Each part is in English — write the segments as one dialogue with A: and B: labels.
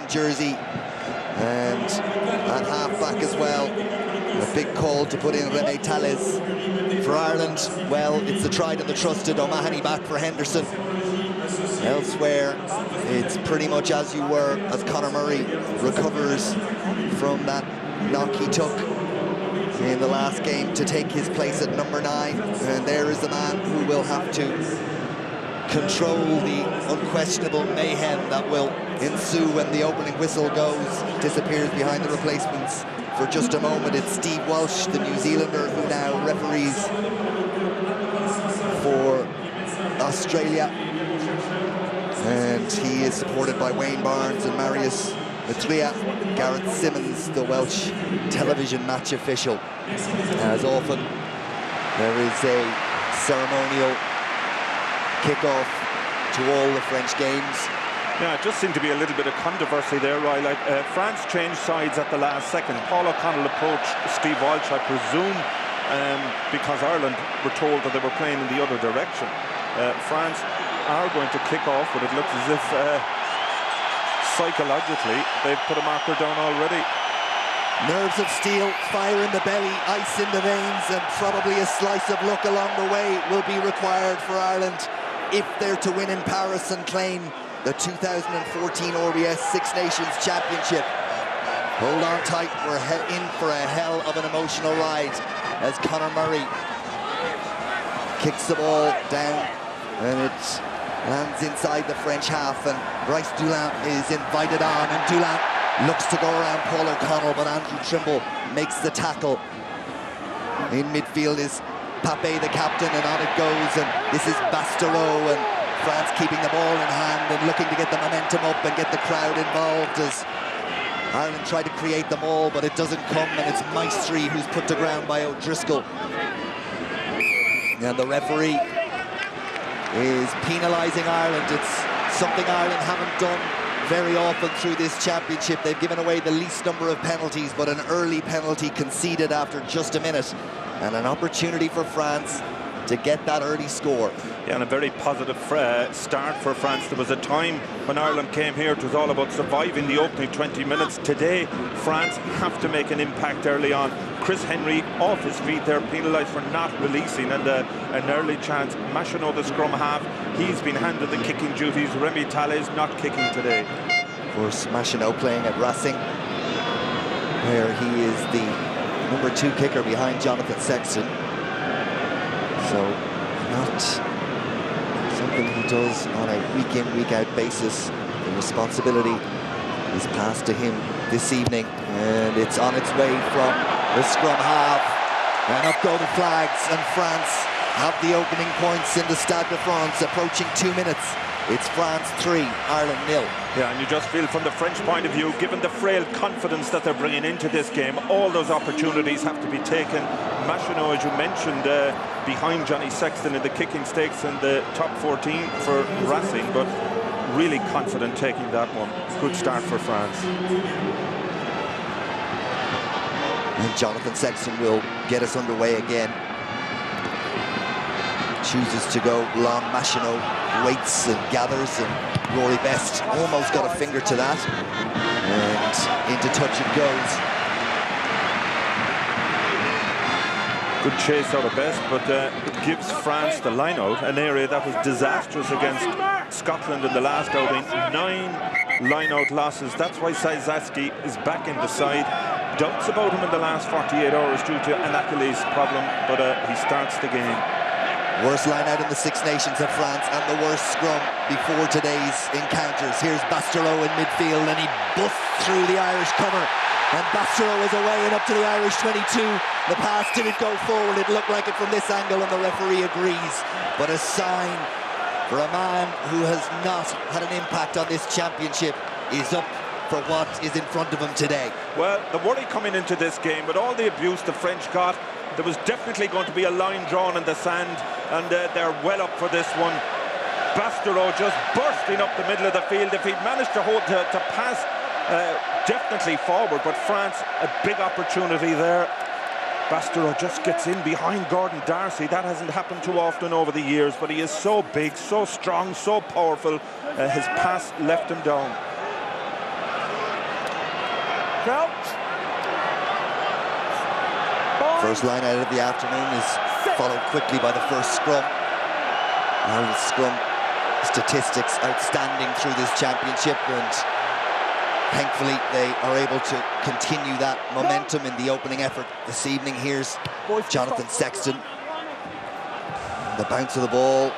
A: jersey, and at half-back as well. A big call to put in Rene Tales. For Ireland, well, it's the tried and the trusted O'Mahony back for Henderson. Elsewhere, it's pretty much as you were as Conor Murray recovers from that knock he took in the last game to take his place at number 9. And there is the man who will have to control the unquestionable mayhem that will ensue when the opening whistle goes, disappears behind the replacements for just a moment. It's Steve Walsh, the New Zealander, who now referees for Australia. And he is supported by Wayne Barnes and Marius Matria. Gareth Simmons, the Welsh television match official. As often, there is a ceremonial kickoff to all the French games.
B: Yeah, it just seemed to be a little bit of controversy there, right? Like, France changed sides at the last second. Paul O'Connell approached Steve Walsh, I presume, because Ireland were told that they were playing in the other direction. France are going to kick off, but it looks as if psychologically they've put a marker down already.
A: Nerves of steel, fire in the belly, ice in the veins, and probably a slice of luck along the way will be required for Ireland if they're to win in Paris and claim the 2014 RBS Six Nations Championship. Hold on tight, we're in for a hell of an emotional ride as Conor Murray kicks the ball down and it lands inside the French half, and Bryce Dulin is invited on, and Dulin looks to go around Paul O'Connell, but Andrew Trimble makes the tackle. In midfield is Papé, the captain, and on it goes, and this is Bastereau, and France keeping the ball in hand and looking to get the momentum up and get the crowd involved as Ireland try to create the ball, but it doesn't come, and it's Maestri who's put to ground by O'Driscoll. And the referee is penalising Ireland. It's something Ireland haven't done very often through this championship. They've given away the least number of penalties, but an early penalty conceded after just a minute, and an opportunity for France to get that early score.
B: Yeah, and a very positive start for France. There was a time when Ireland came here, it was all about surviving the opening 20 minutes. Today, France have to make an impact early on. Chris Henry off his feet there, penalised for not releasing, and an early chance. Machinot, the scrum half, he's been handed the kicking duties. Remy Tales not kicking today.
A: Of course, Machinot playing at Racing, where he is the number 2 kicker behind Jonathan Sexton. So, not something he does on a week-in, week-out basis. The responsibility is passed to him this evening, and it's on its way from the scrum half. And up go the flags, and France have the opening points in the Stade de France, approaching 2 minutes. It's France 3, Ireland 0.
B: Yeah, and you just feel from the French point of view, given the frail confidence that they're bringing into this game, all those opportunities have to be taken. Machinot, as you mentioned, behind Johnny Sexton in the kicking stakes in the top 14 for Racing, but really confident taking that one. Good start for France.
A: And Jonathan Sexton will get us underway again. Chooses to go long. Machinot waits and gathers, and Rory Best almost got a finger to that, and into touch it goes.
B: Good chase out of Best, but it gives France the line out, an area that was disastrous against Scotland in the last outing. 9 line out losses. That's why Sajzaski is back in the side. Doubts about him in the last 48 hours due to an Achilles problem, but he starts the game.
A: Worst line out in the Six Nations of France, and the worst scrum before today's encounters. Here's Bastereau in midfield, and he busts through the Irish cover. And Bastereau is away and up to the Irish 22. The pass didn't go forward. It looked like it from this angle, and the referee agrees. But a sign for a man who has not had an impact on this championship is up for what is in front of him today.
B: Well, the worry coming into this game, with all the abuse the French got, there was definitely going to be a line drawn in the sand, and they're well up for this one. Bastereau just bursting up the middle of the field. If he'd managed to hold to pass definitely forward, but France, a big opportunity there. Bastereau just gets in behind Gordon Darcy. That hasn't happened too often over the years, but he is so big, so strong, so powerful. His pass left him down.
A: First line out of the afternoon is followed quickly by the first scrum. Ireland's scrum statistics outstanding through this championship, and thankfully they are able to continue that momentum in the opening effort this evening. Here's Jonathan Sexton. The bounce of the ball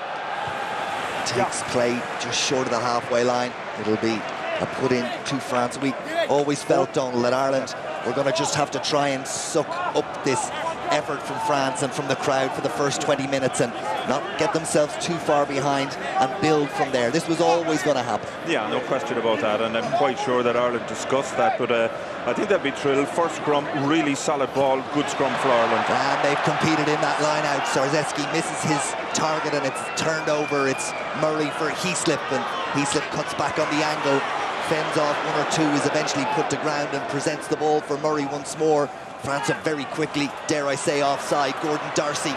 A: takes play just short of the halfway line. It'll be a put in to France. We always felt, Donald, that Ireland were going to just have to try and suck up this effort from France and from the crowd for the first 20 minutes and not get themselves too far behind and build from there. This was always going to happen.
B: Yeah, no question about that, and I'm quite sure that Ireland discussed that, but I think they'll be thrilled. First scrum, really solid ball, good scrum for Ireland.
A: And they've competed in that line out. Sarzeski misses his target and it's turned over. It's Murray for Heaslip, and Heaslip cuts back on the angle, fends off one or two, is eventually put to ground and presents the ball for Murray once more. France up very quickly, dare I say offside. Gordon Darcy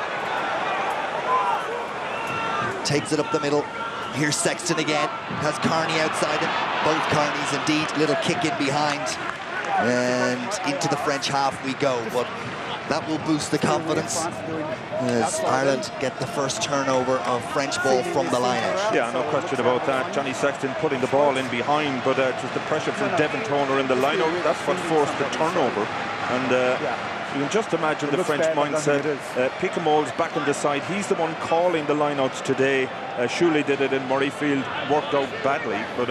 A: takes it up the middle. Here's Sexton again, has Carney outside him. Both Carneys indeed, little kick in behind. And into the French half we go, but that will boost the confidence as Ireland get the first turnover of French ball from the line-out.
B: Yeah, no question about that. Johnny Sexton putting the ball in behind, but just the pressure from Devon Toner in the line-out, that's what forced the turnover. And you can just imagine the French mindset. Picamol's back on the side. He's the one calling the lineouts today. Shuley did it in Murrayfield, worked out badly, but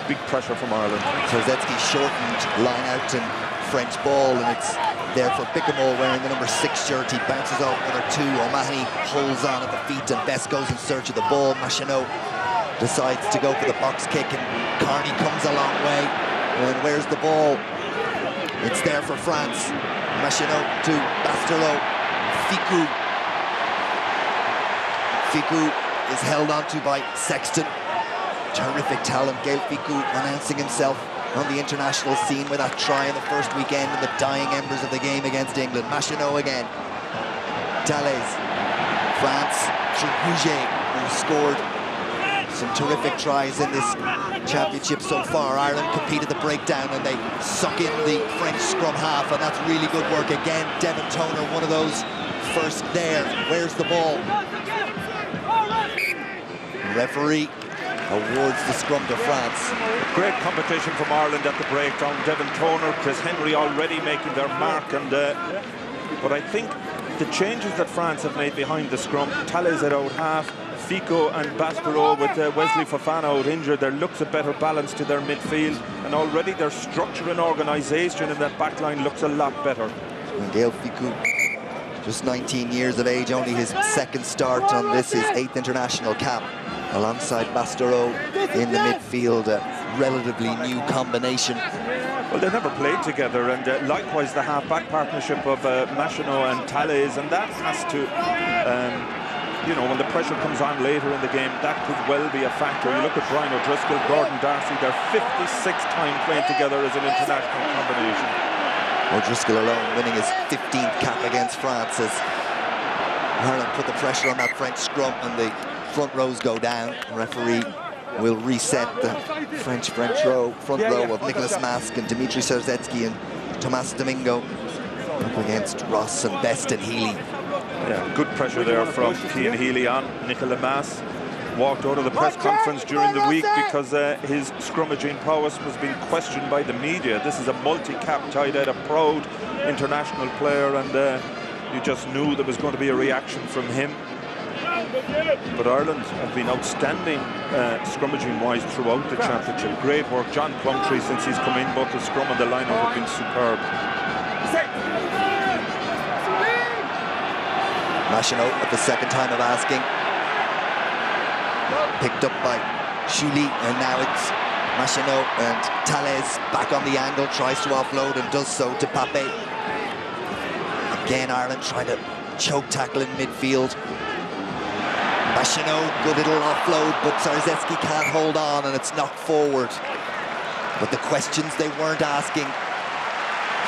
B: big pressure from Ireland.
A: Sarzeski shortened line out and French ball, and it's there for Picamol wearing the number 6 shirt. He bounces off number 2. O'Mahony holds on at the feet, and Best goes in search of the ball. Machinot decides to go for the box kick, and Carney comes a long way. And where's the ball? It's there for France. Machinot to Bastereau. Ficou. Ficou is held onto by Sexton. Terrific talent, Gael Ficou announcing himself on the international scene with that try in the first weekend in the dying embers of the game against England. Machinot again. Tallez. France through Rouget, who scored some terrific tries in this championship so far. Ireland competed the breakdown and they suck in the French scrum half, and that's really good work again. Devon Toner, one of those first there. Where's the ball? Referee awards the scrum to France.
B: Great competition from Ireland at the breakdown. Devon Toner, Chris Henry already making their mark, and but I think the changes that France have made behind the scrum, Tallez at out half, Ficou and Bastereau with Wesley Fofana out injured, there looks a better balance to their midfield, and already their structure and organisation in that back line looks a lot better.
A: And Gael Ficou, just 19 years of age, only his second start on this, his 8th international cap, alongside Bastereau in the midfield, a relatively new combination.
B: Well, they never played together, and likewise the half-back partnership of Machinot and Tallez, and that has to, you know, when the pressure comes on later in the game, that could well be a factor. You look at Brian O'Driscoll, Gordon Darcy, their 56th time playing together as an international combination.
A: O'Driscoll alone winning his 15th cap against France as Ireland put the pressure on that French scrum and the front rows go down. The referee will reset the front row of Nicolas Masque and Dimitri Sarzeski and Thomas Domingo up against Ross and Best and Healy.
B: Yeah, good pressure there from Cian Healy on Nicolas Masque. Walked out of the press conference during the week because his scrummaging prowess was being questioned by the media. This is a multi-cap tied out, a proud international player, and you just knew there was going to be a reaction from him. But Ireland have been outstanding scrummaging-wise throughout the championship. Great work. John Plumtree, since he's come in, both the scrum and the line-out have been superb.
A: Machinot at the second time of asking. Picked up by Shuley, and now it's Machinot, and Tallez back on the angle, tries to offload and does so to Pape. Again, Ireland trying to choke tackle in midfield. Machinot, good little offload, but Sarzeski can't hold on and it's knocked forward. But the questions they weren't asking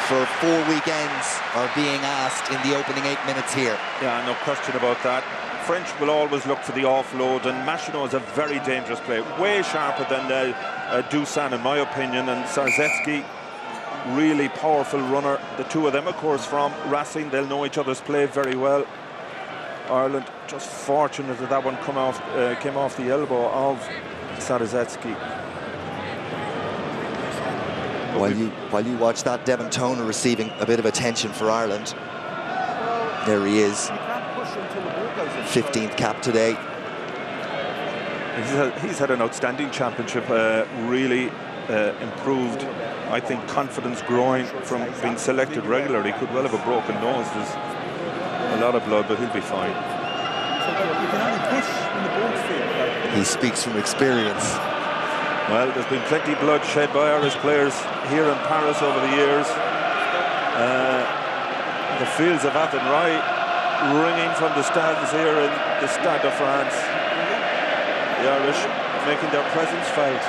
A: for 4 weekends are being asked in the opening 8 minutes here.
B: Yeah, no question about that. French will always look for the offload, and Machinot is a very dangerous player, way sharper than Dusan in my opinion, and Sarzeski really powerful runner. The two of them, of course, from Racing. They'll know each other's play very well. Ireland just fortunate that that one came off the elbow of Sadezetsky.
A: While you watch that, Devon Toner receiving a bit of attention for Ireland. There he is, 15th cap today.
B: He's had an outstanding championship, really improved. I think confidence growing from being selected regularly. Could well have a broken nose. There's a lot of blood, but he'll be fine.
A: He speaks from experience.
B: Well, there's been plenty of blood shed by Irish players here in Paris over the years. The fields of Athenry ringing from the stands here in the Stade de France. The Irish making their presence felt.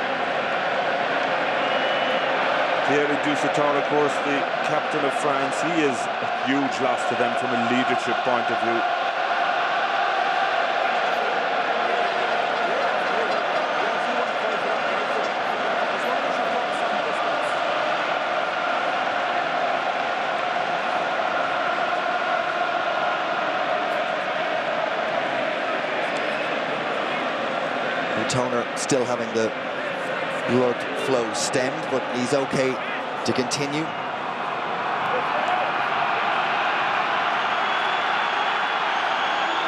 B: Thierry Dusautor, of course, the captain of France, he is a huge loss to them from a leadership point of view.
A: Toner still having the blood flow stemmed, but he's okay to continue.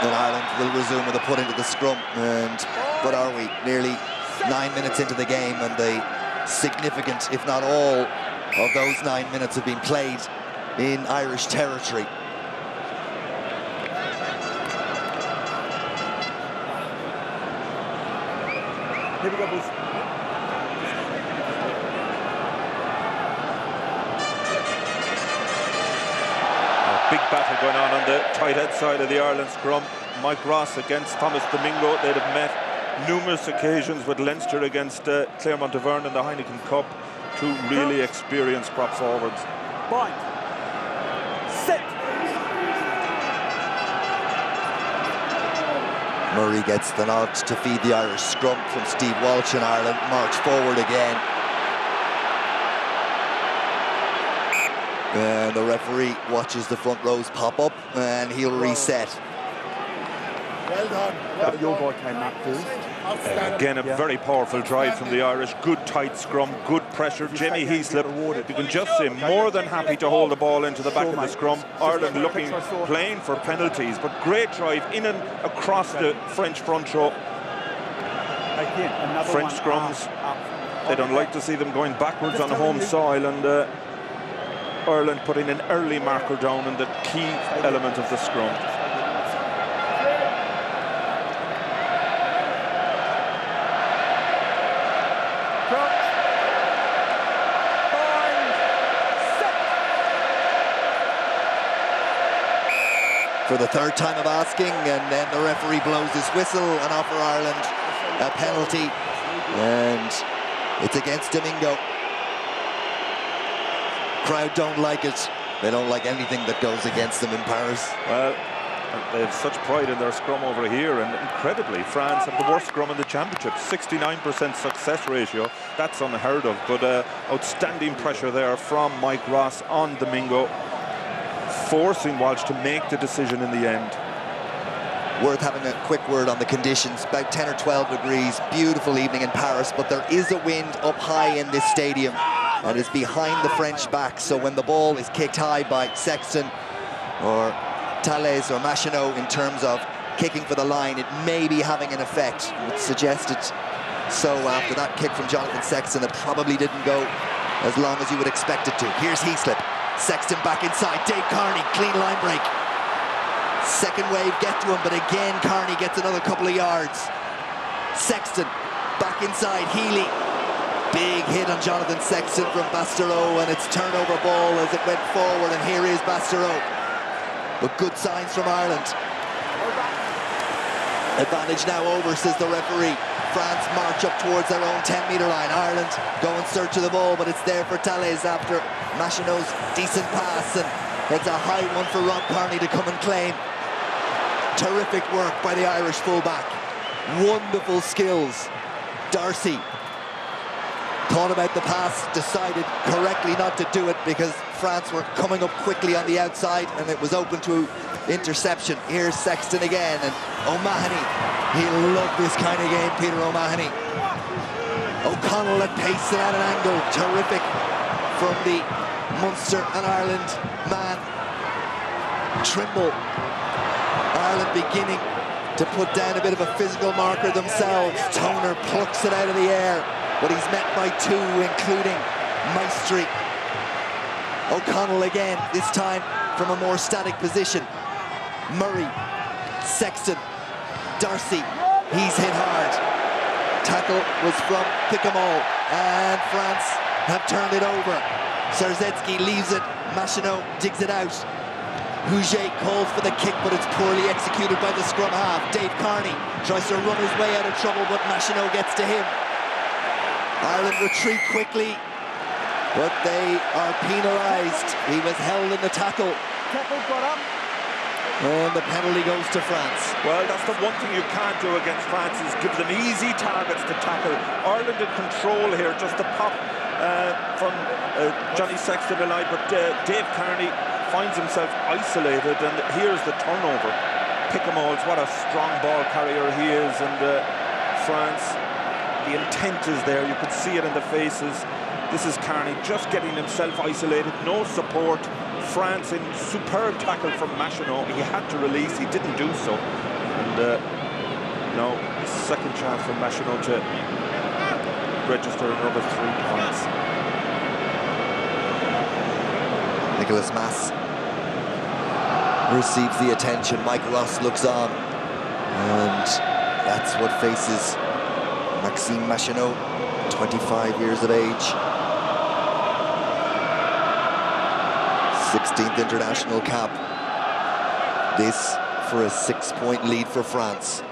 A: And Ireland will resume with a put into the scrum. And what are we? Nearly 9 minutes into the game, and the significant, if not all, of those 9 minutes have been played in Irish territory.
C: Here we go, boys.
B: A big battle going on the tight head side of the Ireland scrum. Mike Ross against Thomas Domingo. They'd have met numerous occasions with Leinster against Clermont Auvergne in the Heineken Cup. Two really experienced prop forwards.
C: Bind. Sit.
A: Murray gets the nod to feed the Irish scrum from Steve Walsh, and Ireland march forward again. And the referee watches the front rows pop up, and he'll reset.
C: Well done. Your boy came up first.
B: Again, a very powerful drive from the Irish. Good tight scrum, good pressure. Jamie Heaslip, you can just say, more than happy to hold the ball into the back of the scrum. Ireland playing for penalties, but great drive in and across the French front row. French scrums, they don't like to see them going backwards on home soil, and Ireland putting an early marker down in the key element of the scrum.
A: For the third time of asking, and then the referee blows his whistle and offer Ireland a penalty, and it's against Domingo. Crowd don't like it. They don't like anything that goes against them in Paris.
B: Well, they have such pride in their scrum over here, and incredibly, France have the worst scrum in the championship. 69% success ratio. That's unheard of, but outstanding pressure there from Mike Ross on Domingo, forcing Walsh to make the decision in the end.
A: Worth having a quick word on the conditions. About 10 or 12 degrees, beautiful evening in Paris, but there is a wind up high in this stadium and is behind the French back, so when the ball is kicked high by Sexton or Tallez or Machinot in terms of kicking for the line, it may be having an effect. It's suggested so after that kick from Jonathan Sexton. It probably didn't go as long as you would expect it to. Here's Heaslip. Sexton back inside. Dave Carney, clean line break. Second wave get to him, but again Carney gets another couple of yards. Sexton back inside. Healy, big hit on Jonathan Sexton from Bastereau, and it's turnover ball as it went forward, and here is Bastereau. But good signs from Ireland. Advantage now over, says the referee. France march up towards their own 10-metre line. Ireland go in search of the ball, but it's there for Tallez after Machinot's decent pass, and it's a high one for Rob Carney to come and claim. Terrific work by the Irish fullback. Wonderful skills. Darcy thought about the pass, decided correctly not to do it because France were coming up quickly on the outside and it was open to interception. Here's Sexton again, and O'Mahony. He'll love this kind of game, Peter O'Mahony. O'Connell at pace and at an angle. Terrific from the Munster and Ireland man. Trimble. Ireland beginning to put down a bit of a physical marker themselves. Toner plucks it out of the air, but he's met by two, including Maestri. O'Connell again, this time from a more static position. Murray, Sexton, Darcy, he's hit hard. Tackle was from Picamol, and France have turned it over. Sarzetsky leaves it, Machinot digs it out. Huget calls for the kick, but it's poorly executed by the scrum half. Dave Carney tries to run his way out of trouble, but Machinot gets to him. Ireland retreat quickly, but they are penalised. He was held in the tackle. And the penalty goes to France.
B: Well, that's the one thing you can't do against France, is give them easy targets to tackle. Ireland in control here, just a pop from Johnny Sexton alive, but Dave Carney finds himself isolated, and here's the turnover. Picamol's, what a strong ball carrier he is, and France, the intent is there, you could see it in the faces. This is Carney just getting himself isolated, no support. France in superb tackle from Machinot. He had to release, he didn't do so. And no, second chance for Machinot to register another 3 points.
A: Nicholas Mass receives the attention. Mike Ross looks on, and that's what faces Maxime Machinot, 25 years of age. 16th international cap. This for a 6-point lead for France.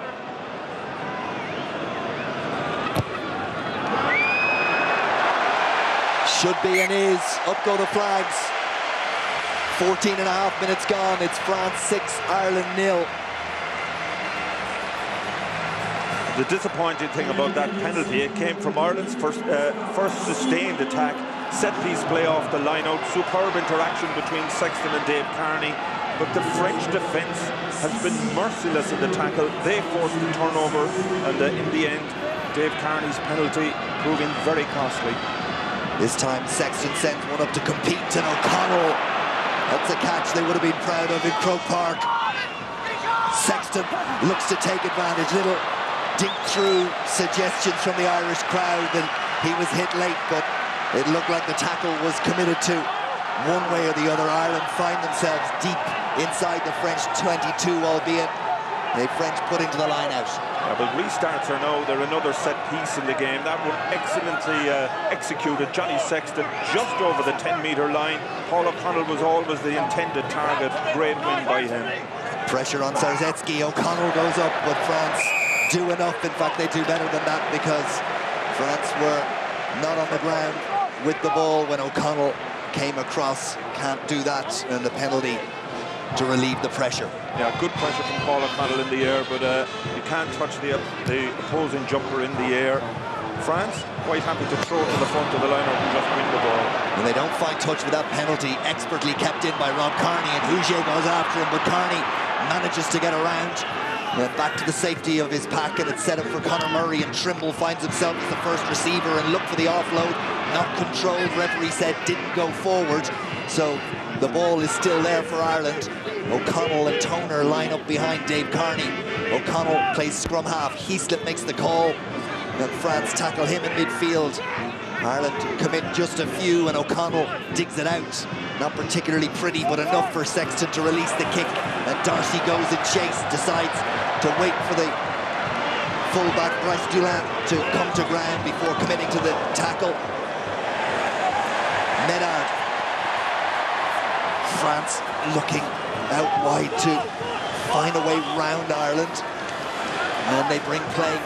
A: Should be and is. Up go the flags. 14.5 minutes gone. It's France 6, Ireland 0.
B: The disappointing thing about that penalty, it came from Ireland's first sustained attack. Set-piece play off the line-out. Superb interaction between Sexton and Dave Carney. But the French defence has been merciless in the tackle. They forced the turnover, and in the end, Dave Carney's penalty proving very costly.
A: This time Sexton sends one up to compete, and O'Connell. That's a catch they would have been proud of in Croke Park. Sexton looks to take advantage. Little dink through suggestions from the Irish crowd, and he was hit late, but it looked like the tackle was committed to. One way or the other, Ireland find themselves deep inside the French 22, albeit the French put into the line out.
B: Yeah, but restarts or no, they're another set piece in the game. That one excellently executed. Johnny Sexton just over the 10-metre line. Paul O'Connell was always the intended target. Great win by him.
A: Pressure on Sarzetsky. O'Connell goes up, but France do enough. In fact, they do better than that, because France were not on the ground with the ball when O'Connell came across. Can't do that, and the penalty to relieve the pressure.
B: Yeah, good pressure from Paul O'Connell in the air, but you can't touch the opposing jumper in the air. France quite happy to throw to the front of the lineup and just win the ball.
A: And they don't find touch with that penalty, expertly kept in by Rob Carney, and Huget goes after him, but Carney manages to get around. And back to the safety of his pack, and it's set up for Conor Murray, and Trimble finds himself as the first receiver and looked for the offload, not controlled. Referee said didn't go forward, so the ball is still there for Ireland. O'Connell and Toner line up behind Dave Carney. O'Connell plays scrum half. Heaslip makes the call, and France tackle him in midfield. Ireland commit just a few, and O'Connell digs it out. Not particularly pretty, but enough for Sexton to release the kick, and Darcy goes in chase, decides to wait for the fullback Bryce Dulin to come to ground before committing to the tackle. Medard. France looking out wide to find a way round Ireland, and they bring play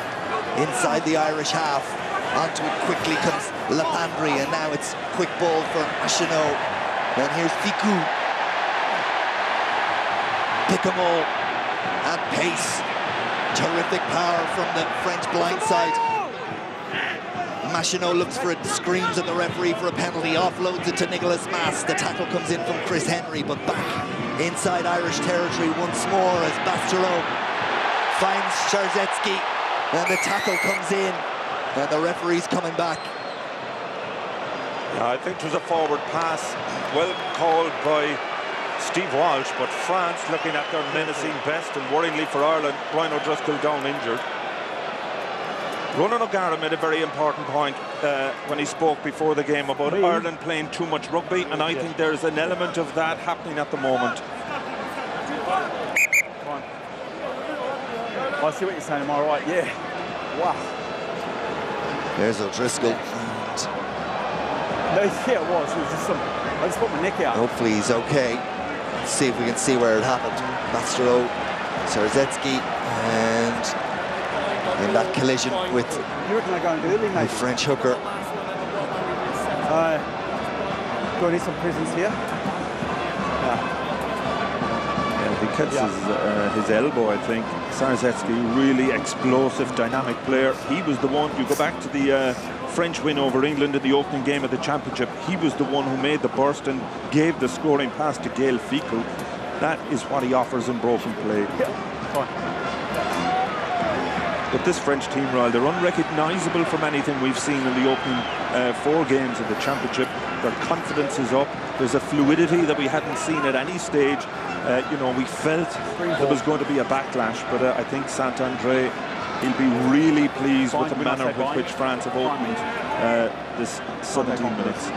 A: inside the Irish half. Onto it quickly comes Lapandri, and now it's quick ball for Machinot. And here's Ficou. Picamol at pace. Terrific power from the French blind side. Machino looks for it, screams at the referee for a penalty, offloads it to Nicholas Mass. The tackle comes in from Chris Henry, but back inside Irish territory once more as Bastereau finds Szarzecki, and the tackle comes in, and the referee's coming back.
B: I think it was a forward pass, well called by Steve Walsh, but France looking at their menacing best, and worryingly for Ireland, Brian O'Driscoll down injured. Ronan O'Gara made a very important point when he spoke before the game about Ireland playing too much rugby, and I think there's an element of that happening at the moment.
C: Come on. I see what you're saying, am I right? Yeah. Wow.
A: There's O'Driscoll.
C: No, yeah, it was just some... I just put my neck out.
A: Hopefully he's okay. Let's see if we can see where it happened. Bastereau, Szarzecki, and in that collision with
C: you reckon they're going early,
A: the French hooker.
C: Do I need some presents here?
B: He catches his elbow, I think. Szarzecki, really explosive, dynamic player. He was the one, you go back to the French win over England in the opening game of the championship, he was the one who made the burst and gave the scoring pass to Gaël Ficou. That is what he offers in broken play. But this French team, Ryle, they're unrecognisable from anything we've seen in the opening 4 games of the championship. Their confidence is up. There's a fluidity that we hadn't seen at any stage. You know, we felt there was going to be a backlash, but I think Saint-André, he'll be really pleased with the manner with which France have opened this 17 minutes.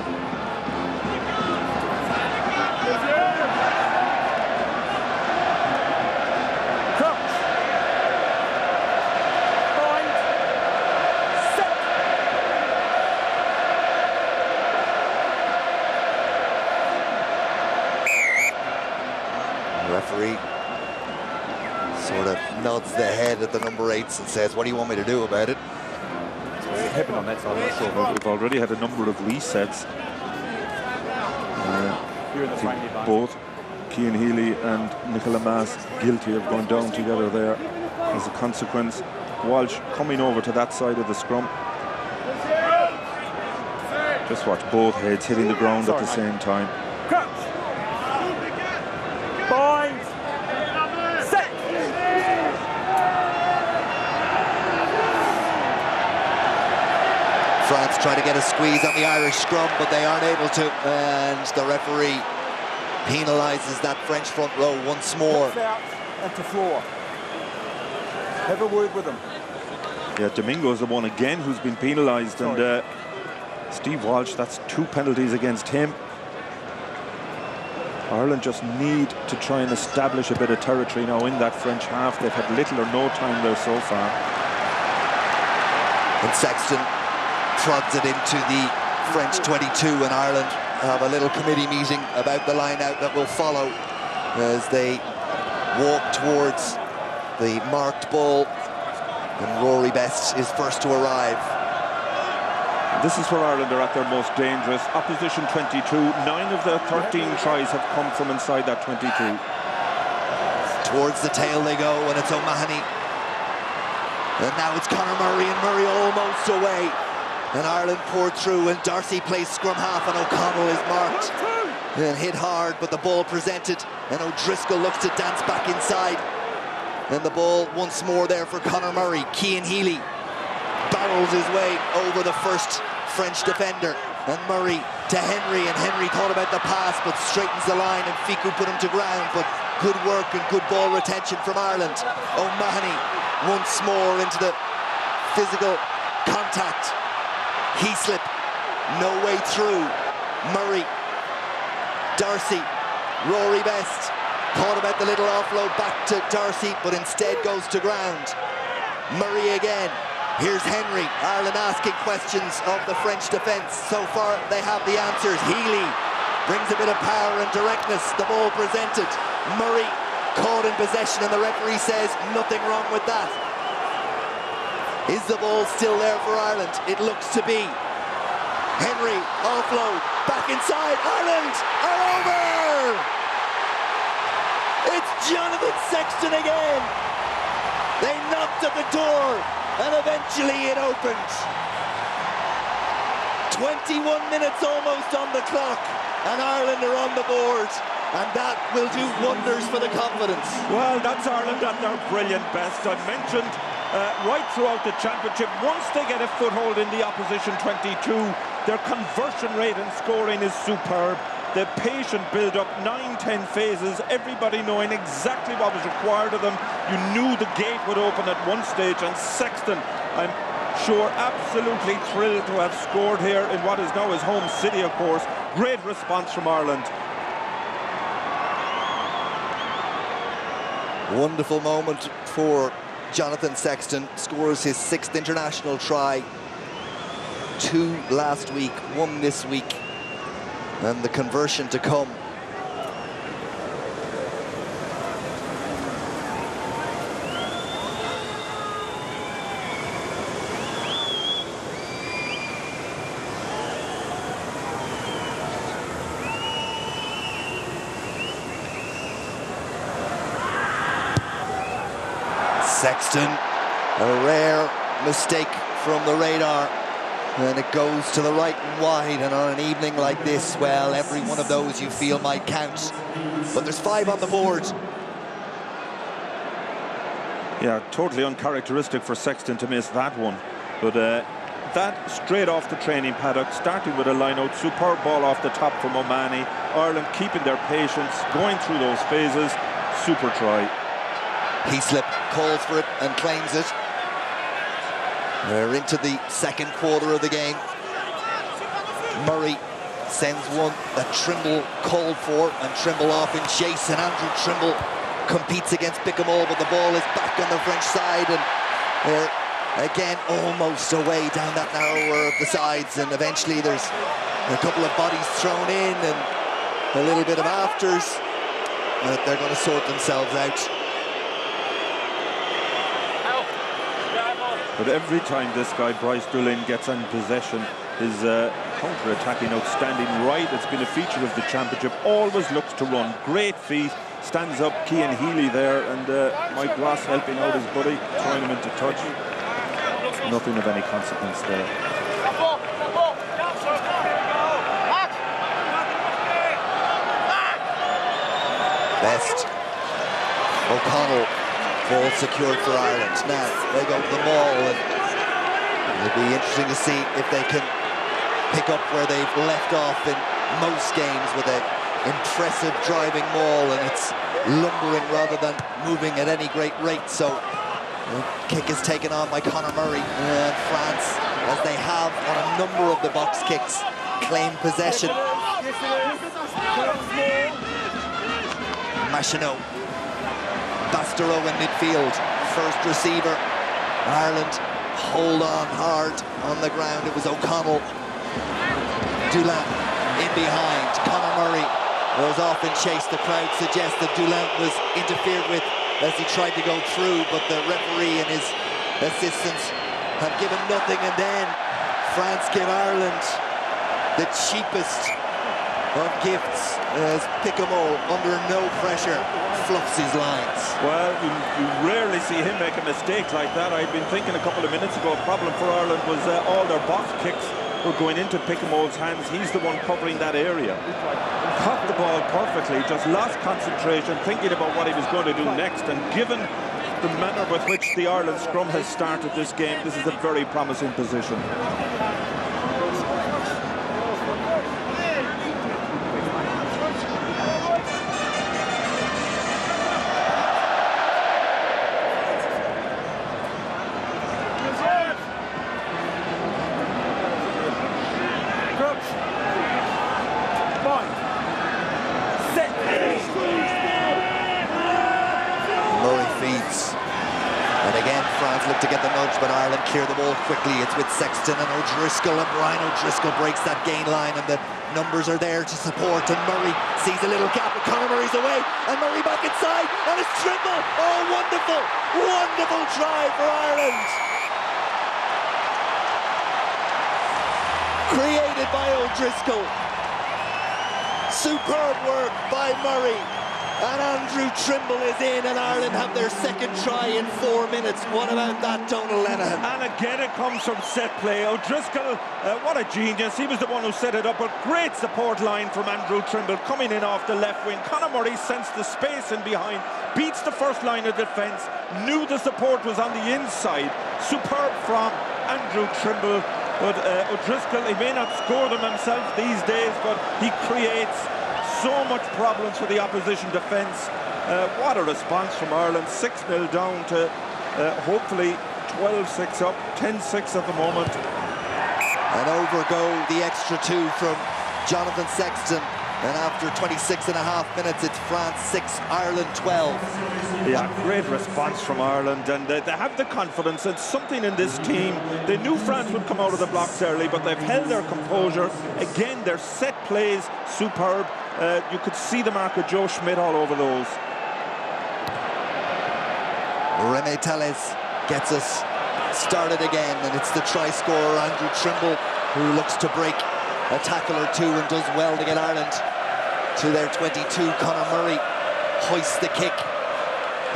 A: Referee sort of nods the head at the number 8s and says, what do you want me to do about it?
C: What's happened on that side? I'm not sure.
B: Well, we've already had a number of resets.
C: You're in the
B: I think both Cian Healy and Nicola Mass guilty of going down together there. As a consequence, Walsh coming over to that side of the scrum. Just watch both heads hitting the ground at the same time.
A: France try to get a squeeze on the Irish scrum, but they aren't able to, and the referee penalises that French front row once more.
C: Out and to floor. Have a word with them.
B: Yeah, Domingo's the one again who's been penalised, and Steve Walsh, that's 2 penalties against him. Ireland just need to try and establish a bit of territory now in that French half. They've had little or no time there so far.
A: And Sexton prods it into the French 22, and Ireland have a little committee meeting about the line out that will follow as they walk towards the marked ball, and Rory Best is first to arrive.
B: This is where Ireland are at their most dangerous. Opposition 22, 9 of their 13 tries have come from inside that 22.
A: Towards the tail they go, and it's O'Mahony. And now it's Conor Murray, and Murray almost away. And Ireland poured through, and Darcy plays scrum half, and O'Connell is marked and hit hard, but the ball presented, and O'Driscoll looks to dance back inside. And the ball once more there for Conor Murray. Cian Healy barrels his way over the first French defender, and Murray to Henry, and Henry thought about the pass but straightens the line, and Ficou put him to ground, but good work and good ball retention from Ireland. O'Mahony once more into the physical contact. Heaslip, no way through. Murray, Darcy, Rory Best thought about the little offload back to Darcy, but instead goes to ground. Murray again. Here's Henry. Ireland asking questions of the French defence. So far they have the answers. Healy brings a bit of power and directness. The ball presented. Murray caught in possession, and the referee says nothing wrong with that. Is the ball still there for Ireland? It looks to be. Henry, offload, back inside. Ireland are over! It's Jonathan Sexton again. They knocked at the door, and eventually it opened. 21 minutes almost on the clock, and Ireland are on the board, and that will do wonders for the confidence.
B: Well, that's Ireland at their brilliant best. I mentioned right throughout the championship, once they get a foothold in the opposition 22, their conversion rate in scoring is superb. The patient build-up, 9-10 phases, everybody knowing exactly what was required of them. You knew the gate would open at one stage, and Sexton, I'm sure, absolutely thrilled to have scored here in what is now his home city, of course. Great response from Ireland.
A: Wonderful moment for Jonathan Sexton. Scores his 6th international try. 2 last week, 1 this week, and the conversion to come. Sexton, a rare mistake from the radar, and it goes to the right and wide, and on an evening like this, well, every one of those you feel might count, but there's 5 on the board.
B: Yeah, totally uncharacteristic for Sexton to miss that one, but that straight off the training paddock, starting with a line-out, superb ball off the top from O'Mahony. Ireland keeping their patience, going through those phases, super try.
A: Heaslip calls for it and claims it. We're into the 2nd quarter of the game. Murray sends one that Trimble called for, and Trimble off in chase, and Andrew Trimble competes against Bickhamall, but the ball is back on the French side, and they're again almost away down that narrower of the sides, and eventually there's a couple of bodies thrown in and a little bit of afters, but they're going to sort themselves out.
B: But every time this guy, Bryce Doolan, gets in possession, his counter-attacking outstanding right. It's been a feature of the championship. Always looks to run. Great feet. Stands up, Cian Healy there, and Mike Ross helping out his buddy, throwing him into touch. Nothing of any consequence there.
A: Best. O'Connell. Ball secured for Ireland. Now they go to the maul, and it'll be interesting to see if they can pick up where they've left off in most games, with an impressive driving maul, and it's lumbering rather than moving at any great rate. So the kick is taken on by Conor Murray, and France, as they have on a number of the box kicks, claim possession. Machinot. Bastereau in midfield, first receiver. Ireland hold on hard on the ground. It was O'Connell. Doolan in behind. Conor Murray was off in chase. The crowd suggested Doolan was interfered with as he tried to go through, but the referee and his assistants have given nothing, and then France give Ireland the cheapest of gifts as Bickhamall, under no pressure, fluffs his lines.
B: Well, you rarely see him make a mistake like that. I'd been thinking a couple of minutes ago, a problem for Ireland was all their box kicks were going into Bickhamall's hands. He's the one covering that area. Caught the ball perfectly, just lost concentration, thinking about what he was going to do next, and given the manner with which the Ireland scrum has started this game, this is a very promising position.
A: To get the nudge, but Ireland clear the ball quickly. It's with Sexton and O'Driscoll, and Brian O'Driscoll breaks that gain line, and the numbers are there to support, and Murray sees a little gap, and Conor Murray's away, and Murray back inside, and it's Trimble. Oh, wonderful, wonderful try for Ireland. Created by O'Driscoll. Superb work by Murray. And Andrew Trimble is in, and Ireland have their second try in 4 minutes. What about that, Donal Lenihan?
B: And again, it comes from set play. O'Driscoll, what a genius. He was the one who set it up. A great support line from Andrew Trimble coming in off the left wing. Conor Murray sensed the space in behind, beats the first line of defence, knew the support was on the inside. Superb from Andrew Trimble. But O'Driscoll, he may not score them himself these days, but he creates so much problems for the opposition defence. What a response from Ireland. 6-0 down to hopefully 12-6 up, 10-6 at the moment.
A: And over go the extra two from Jonathan Sexton. And after 26.5 minutes, it's France 6, Ireland 12.
B: Yeah, great response from Ireland, and they have the confidence. It's something in this team. They knew France would come out of the blocks early, but they've held their composure. Again, their set plays superb. You could see the mark of Joe Schmidt all over those.
A: René Tellez gets us started again, and it's the try scorer Andrew Trimble who looks to break a tackle or two and does well to get Ireland to their 22. Conor Murray hoists the kick,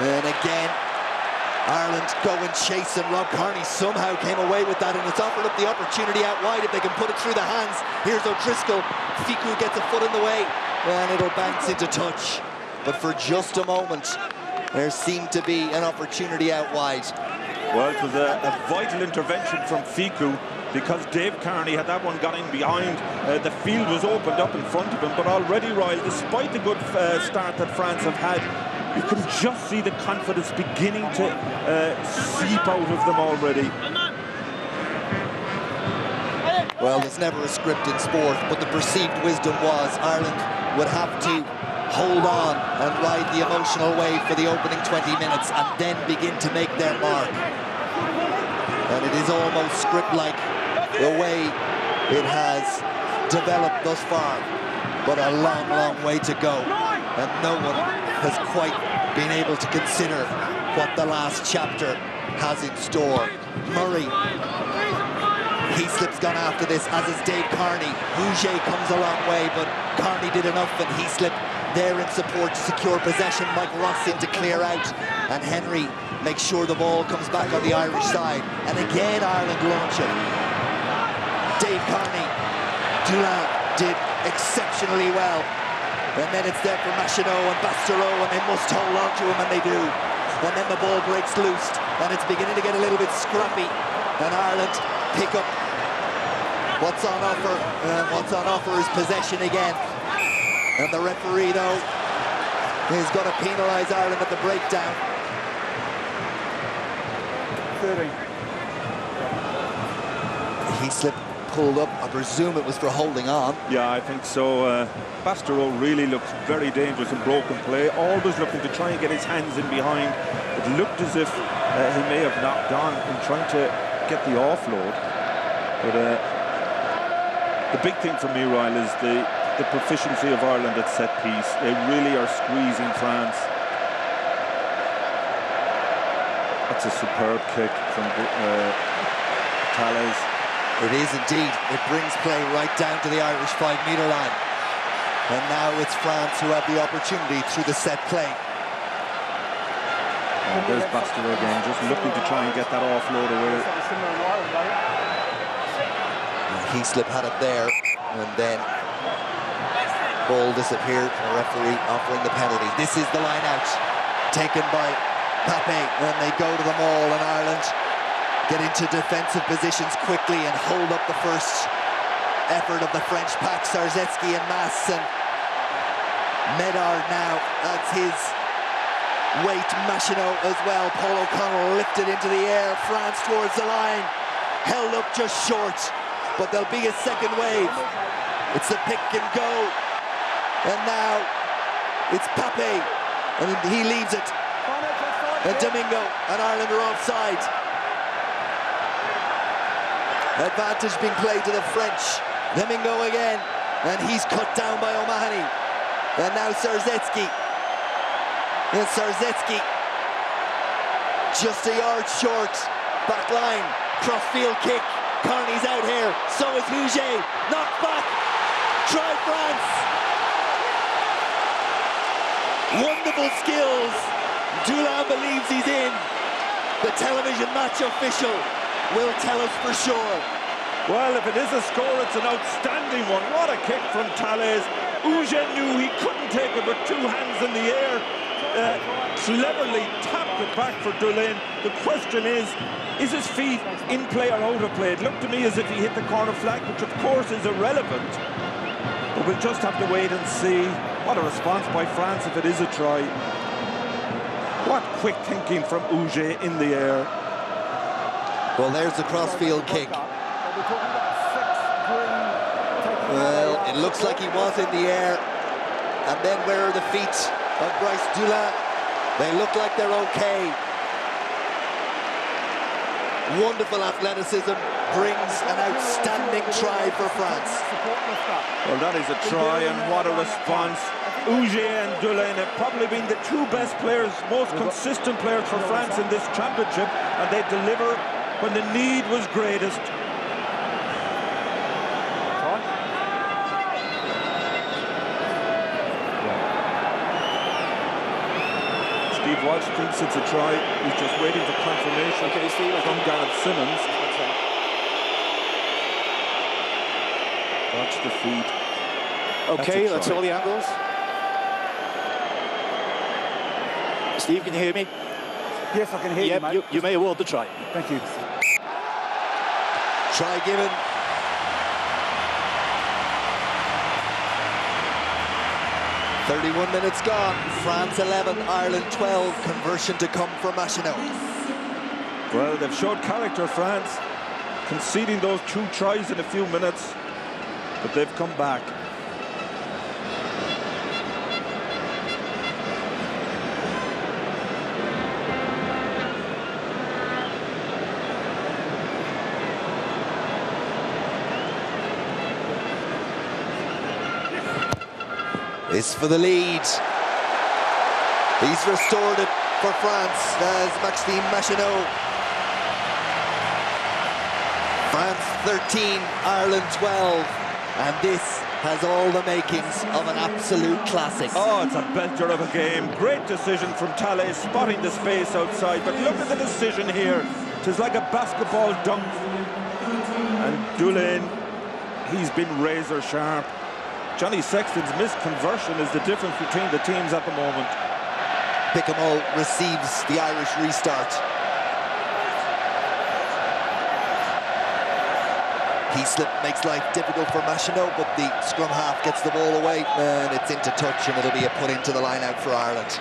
A: and again Ireland go and chase, and Rob Kearney somehow came away with that, and it's offered up the opportunity out wide if they can put it through the hands. Here's O'Driscoll. Fiku gets a foot in the way, and it'll bounce into touch. But for just a moment, there seemed to be an opportunity out wide.
B: Well, it was a vital intervention from Fiku, because Dave Kearney, had that one got in behind, the field was opened up in front of him. But already, Ryle, despite the good start that France have had, you can just see the confidence beginning to seep out of them already.
A: Well, there's never a script in sport, but the perceived wisdom was Ireland would have to hold on and ride the emotional wave for the opening 20 minutes and then begin to make their mark. And it is almost script-like the way it has developed thus far, but a long, long way to go. And no one has quite been able to consider what the last chapter has in store. Murray, Heaslip's gone after this, as is Dave Kearney. Huget comes a long way, but Kearney did enough, and Heaslip there in support to secure possession. Mike Ross in to clear out, and Henry makes sure the ball comes back on the Irish side. And again, Ireland launch it. Dave Kearney, Dulin did exceptionally well. And then it's there for Machineau and Bastereau, and they must hold on to him, and they do. And then the ball breaks loose, and it's beginning to get a little bit scrappy. And Ireland pick up what's on offer, and what's on offer is possession again. And the referee, though, is going to penalise Ireland at the breakdown.
C: 30.
A: Heaslip pulled up. I presume it was for holding on.
B: Yeah, I think so. Bastereau really looks very dangerous in broken play, always looking to try and get his hands in behind. It looked as if he may have knocked on in trying to get the offload. But the big thing for me, Ryle, is the proficiency of Ireland at set piece. They really are squeezing France. That's a superb kick from Tallez.
A: It is indeed. It brings play right down to the Irish 5-metre line. And now it's France who have the opportunity through the set play.
B: And there's Bastereau again, just looking to try and get that offload away.
A: Heaslip had it there, and then ball disappeared, and the referee offering the penalty. This is the line out, taken by Pape, and they go to the maul, and Ireland get into defensive positions quickly and hold up the first effort of the French pack. Sarzetzky and Mass, and Medard now adds his weight. Machineau as well. Paul O'Connell lifted into the air. France towards the line, held up just short, but there'll be a second wave. It's a pick and go, and now it's Pape, and he leaves it, and Domingo and Ireland are offside. Advantage being played to the French. Domingo again, and he's cut down by O'Mahony. And now Sarzetzky. And Sarzetzky just a yard short. Back line, cross-field kick. Kearney's out here, so is Huget. Knocked back. Try France. Wonderful skills. Dulin believes he's in. The television match official will tell us for sure.
B: Well, if it is a score, it's an outstanding one. What a kick from Thalès. Auger knew he couldn't take it with two hands in the air. Cleverly tapped it back for Dulin. The question is his feet in play or out of play? It looked to me as if he hit the corner flag, which of course is irrelevant. But we'll just have to wait and see. What a response by France if it is a try. What quick thinking from Auger in the air.
A: Well, there's the crossfield kick. Well, it looks like he was in the air. And then where are the feet of Bryce Dulin? They look like they're okay. Wonderful athleticism brings an outstanding try for France.
B: Well, that is a try, and what a response. Auger and Dulin have probably been the two best players, most consistent players for France in this championship, and they deliver when the need was greatest. Steve Walsh thinks it's a try. He's just waiting for confirmation from Gareth Simmons. Watch the feet.
D: Okay, that's all the angles. Steve, can you hear me?
C: Yes, I can hear you, mate.
D: You may award the try.
C: Thank you.
A: Try given. .31 minutes gone. France 11, Ireland 12. Conversion to come for Machineau.
B: Well, they've showed character, France, conceding those two tries in a few minutes, but they've come back.
A: Is for the lead. He's restored it for France as Maxime Machineau. France 13, Ireland 12, and this has all the makings of an absolute classic.
B: Oh, it's a belter of a game. Great decision from Thalès, spotting the space outside, but look at the decision here. It's like a basketball dunk. And Dulin, he's been razor sharp. Johnny Sexton's missed conversion is the difference between the teams at the moment.
A: Picamoll receives the Irish restart. Heaslip makes life difficult for Machineau, but the scrum half gets the ball away and it's into touch, and it'll be a put into the line out for Ireland.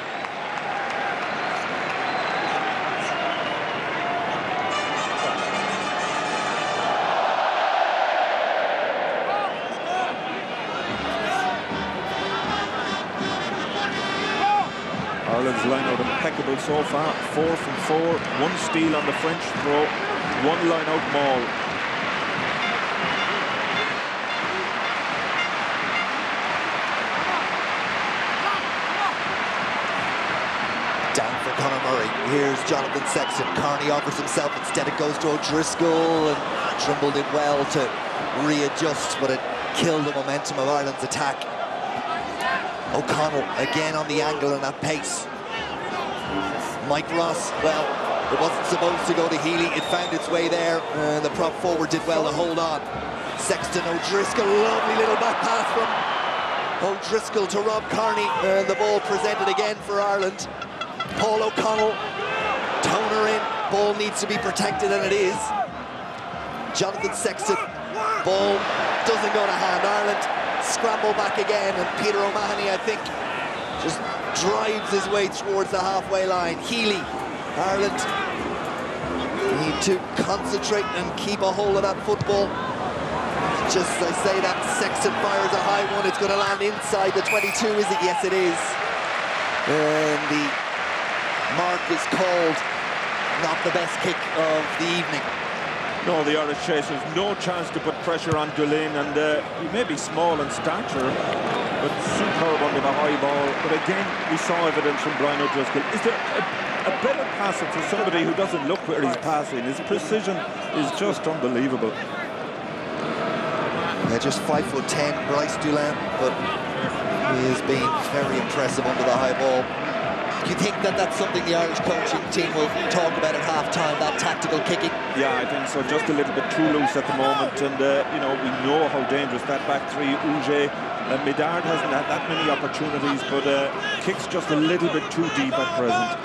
B: Ireland's line out impeccable so far. 4 from 4, 1 steal on the French throw, 1 line out maul.
A: Down for Conor Murray. Here's Jonathan Sexton. Carney offers himself. Instead it goes to O'Driscoll, and Trimble did well to readjust, but it killed the momentum of Ireland's attack. O'Connell again on the angle and at pace. Mike Ross, well, it wasn't supposed to go to Healy. It found its way there, and the prop forward did well to hold on. Sexton, O'Driscoll, lovely little back pass from O'Driscoll to Rob Carney, and the ball presented again for Ireland. Paul O'Connell, toner in, ball needs to be protected, and it is. Jonathan Sexton, ball doesn't go to hand. Ireland scramble back again, and Peter O'Mahony, I think, just drives his way towards the halfway line. Healy, Ireland need to concentrate and keep a hold of that football. Just, I say that, Sexton fires a high one. It's going to land inside the 22, is it? Yes, it is. And the mark is called. Not the best kick of the evening.
B: No, the Irish chasers, no chance to put pressure on Dulin, and he may be small in stature, but superb under the high ball. But again, we saw evidence from Brian O'Driscoll. Is there a better passer for somebody who doesn't look where he's passing? His precision is just unbelievable.
A: Just 5'10", Bryce Dulin, but he has been very impressive under the high ball. Do you think that that's something the Irish coaching team will talk about at half-time, that tactical kicking?
B: Yeah, I think so. Just a little bit too loose at the moment, and you know, we know how dangerous that back three. Uge Medard hasn't had that many opportunities, but kicks just a little bit too deep at present.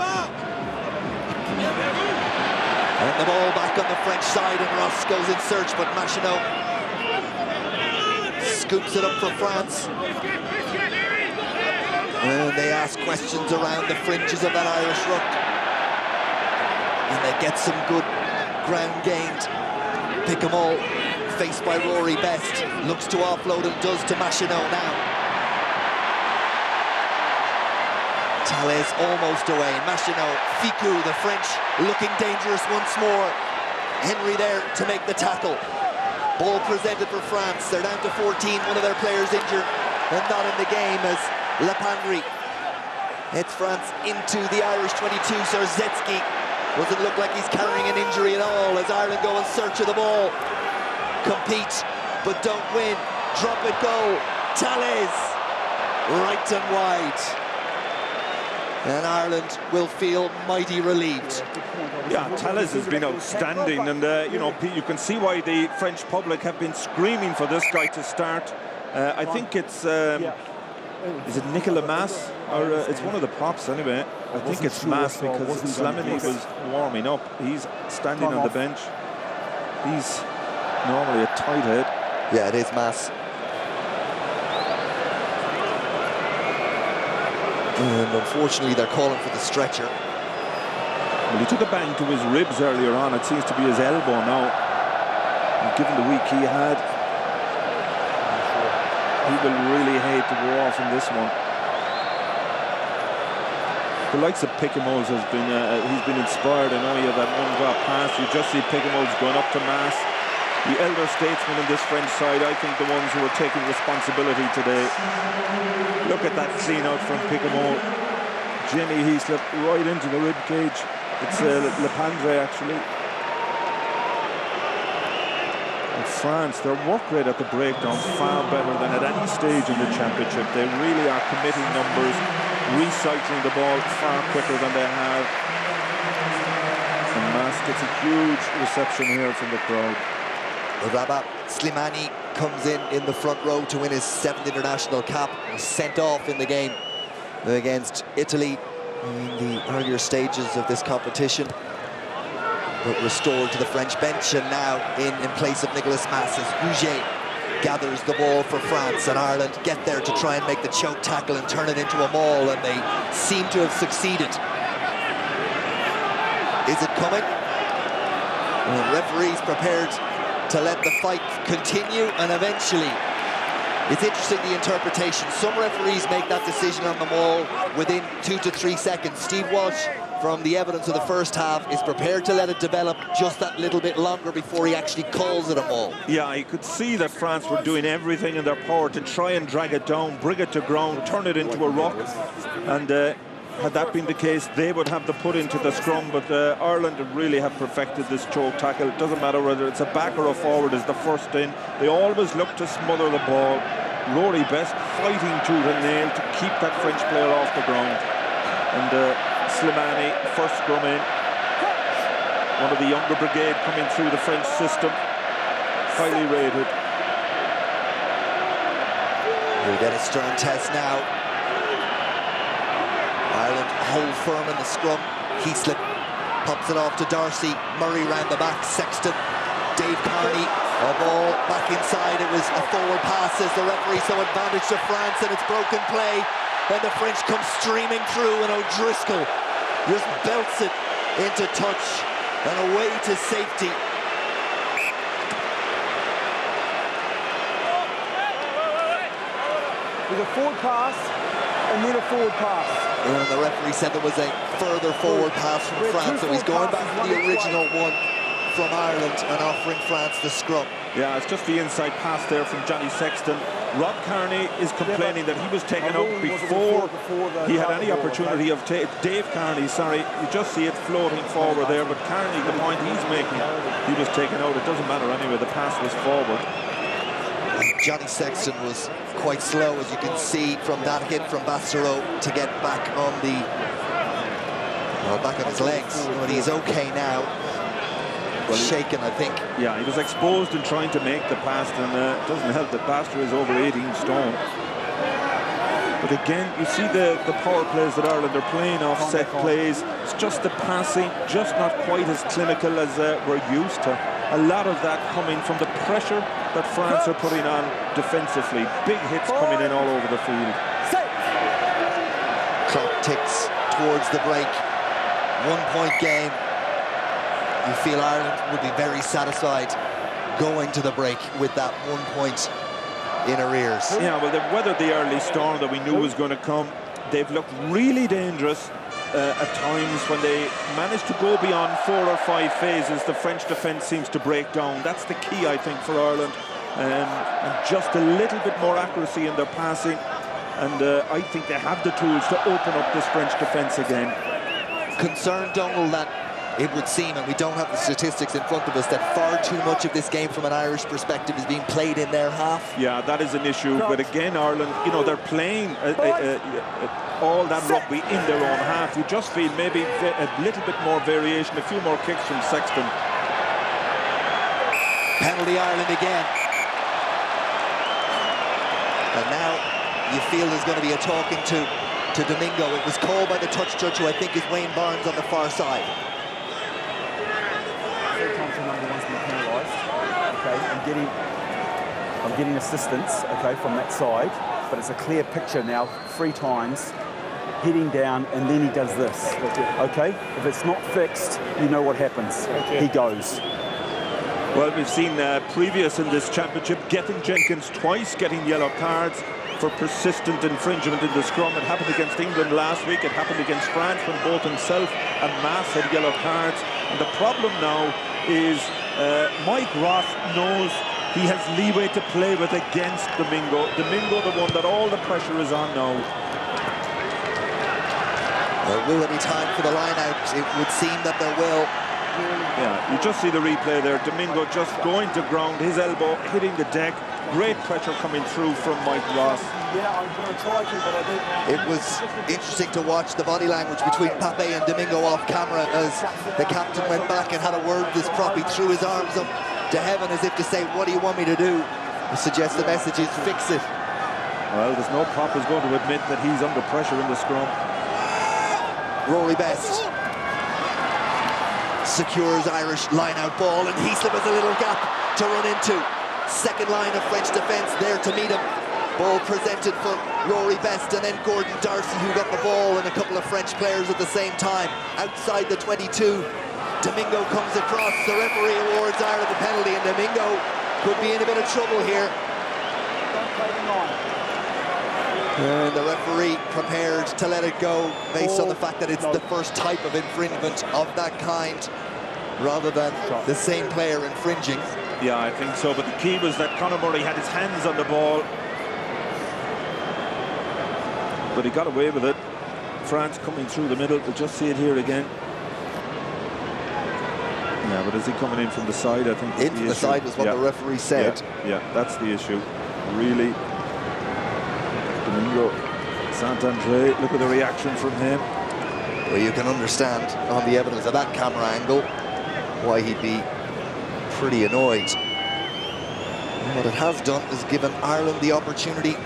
A: And the ball back on the French side, and Ross goes in search, but Machinot scoops it up for France. And they ask questions around the fringes of that Irish ruck. And they get some good ground gained. Pick 'em all, faced by Rory Best. Looks to offload and does to Machinot now. Thalès almost away. Machinot, Ficou, the French, looking dangerous once more. Henry there to make the tackle. Ball presented for France. They're down to 14. One of their players injured and not in the game as Lapandry heads France into the Irish 22. Zarzetsky doesn't look like he's carrying an injury at all as Ireland go in search of the ball. Compete, but don't win. Drop it, goal. Thalès, right and wide. And Ireland will feel mighty relieved.
B: Yeah, Thalès has been outstanding, and you know, you can see why the French public have been screaming for this guy to start. I think it's is it Nicolas Mas, or it's one of the props anyway. I think it's Mas because Slamini was warming up. He's standing on the bench. He's normally a tight head.
A: Yeah, it is Mas. And unfortunately, they're calling for the stretcher.
B: Well, he took a bang to his ribs earlier on. It seems to be his elbow now. And given the week he had, he will really hate to go off in this one. The likes of Picamoles has been, he's been inspired. I know he had that one drop pass. You just see Picamoles going up to Mas. The elder statesmen in this French side, I think the ones who are taking responsibility today. Look at that clean out from Picamole. Jimmy, he slipped right into the rib cage. It's Lepandre actually. And France, their work rate at the breakdown far better than at any stage in the championship. They really are committing numbers, recycling the ball far quicker than they have. And Mas gets a huge reception here from the crowd.
A: Rabat Slimani comes in the front row to win his 7th international cap. Was sent off in the game against Italy in the earlier stages of this competition, but restored to the French bench, and now in place of Nicolas Mas as Huget gathers the ball for France, and Ireland get there to try and make the choke tackle and turn it into a maul, and they seem to have succeeded. Is it coming? Well, referees prepared to let the fight continue, and eventually it's interesting, the interpretation. Some referees make that decision on the maul within 2 to 3 seconds. Steve Walsh, from the evidence of the first half, is prepared to let it develop just that little bit longer before he actually calls it a maul.
B: Yeah, you could see that France were doing everything in their power to try and drag it down, bring it to ground, turn it into a ruck, and had that been the case, they would have the put into the scrum, but Ireland really have perfected this choke tackle. It doesn't matter whether it's a back or a forward is the first in. They always look to smother the ball. Rory Best fighting tooth and nail to keep that French player off the ground. And Slimani, first scrum in. One of the younger brigade coming through the French system. Highly rated.
A: We'll get a stern test now. Ireland hold firm in the scrum. Heaslip pops it off to Darcy. Murray round the back. Sexton. Dave Carney. A ball back inside. It was a forward pass as the referee, so advantage to France, and it's broken play. Then the French come streaming through, and O'Driscoll just belts it into touch and away to safety.
C: There's a forward pass and then a forward pass.
A: And the referee said there was a further forward pass from France, so he's going back to the original one from Ireland and offering France the scrum.
B: Yeah, it's just the inside pass there from Johnny Sexton. Rob Kearney is complaining that he was taken out before he had any opportunity of Dave Kearney, sorry, you just see it floating forward there, but Kearney, the point he's making, he was taken out. It doesn't matter anyway, the pass was forward.
A: Johnny Sexton was quite slow, as you can see from that hit from Bastereau, to get back on the back on his legs. But he's okay now. Well, shaken, I think.
B: Yeah, he was exposed in trying to make the pass, and it doesn't help that Bastereau is over 18 stone. But again, you see the power plays that Ireland are playing off set plays. It's just the passing, just not quite as clinical as we're used to. A lot of that coming from the pressure that France are putting on defensively. Big hits coming in all over the field.
A: Clock ticks towards the break. 1 point game. You feel Ireland would be very satisfied going to the break with that 1 point in arrears.
B: Yeah, well, they've weathered the early storm that we knew was going to come. They've looked really dangerous at times when they manage to go beyond 4 or 5 phases. The French defence seems to break down. That's the key, I think, for Ireland. And just a little bit more accuracy in their passing. And I think they have the tools to open up this French defence again.
A: Concerned, Donald, that it would seem, and we don't have the statistics in front of us, that far too much of this game from an Irish perspective is being played in their half.
B: Yeah, that is an issue. But again, Ireland, you know, they're playing all that rugby in their own half. You just feel maybe a little bit more variation, a few more kicks from Sexton.
A: Penalty Ireland again. And now you feel there's going to be a talking to Domingo. It was called by the touch judge, who I think is Wayne Barnes on the far side.
C: Okay, I'm getting assistance, okay, from that side, but it's a clear picture now, 3 times, heading down, and then he does this, okay? If it's not fixed, you know what happens. He goes.
B: Well, we've seen previous in this championship, Gethin Jenkins twice getting yellow cards for persistent infringement in the scrum. It happened against England last week. It happened against France when both himself and Mass had yellow cards. And the problem now is Mike Ross knows he has leeway to play with against Domingo. Domingo, the one that all the pressure is on now.
A: There will be time for the line out. It would seem that there will.
B: Yeah, you just see the replay there. Domingo just going to ground, his elbow hitting the deck. Great pressure coming through from Mike Ross.
C: Yeah, I'm going to try to, but I didn't.
A: It was interesting to watch the body language between Pape and Domingo off camera as the captain went back and had a word with this prop. He threw his arms up to heaven as if to say, what do you want me to do? It suggests the message is fix it.
B: Well, there's no prop who's going to admit that he's under pressure in the scrum.
A: Rory Best secures Irish line-out ball, and Heaslip has a little gap to run into. Second line of French defence there to meet him. Ball presented for Rory Best, and then Gordon Darcy, who got the ball, and a couple of French players at the same time. Outside the 22, Domingo comes across. The referee awards Ireland the penalty, and Domingo could be in a bit of trouble here. And the referee prepared to let it go based on the fact that it's the first type of infringement of that kind, rather than the same player infringing.
B: Yeah, I think so, but the key was that Conor Murray had his hands on the ball, but he got away with it. France coming through the middle. We'll just see it here again. Yeah, but is he coming in from the side? I think
A: in from the side was what the referee said.
B: Yeah, that's the issue. Really, Domingo Sant-André, look at the reaction from him.
A: Well, you can understand on the evidence of that camera angle why he'd be pretty annoyed. And what it has done is given Ireland the opportunity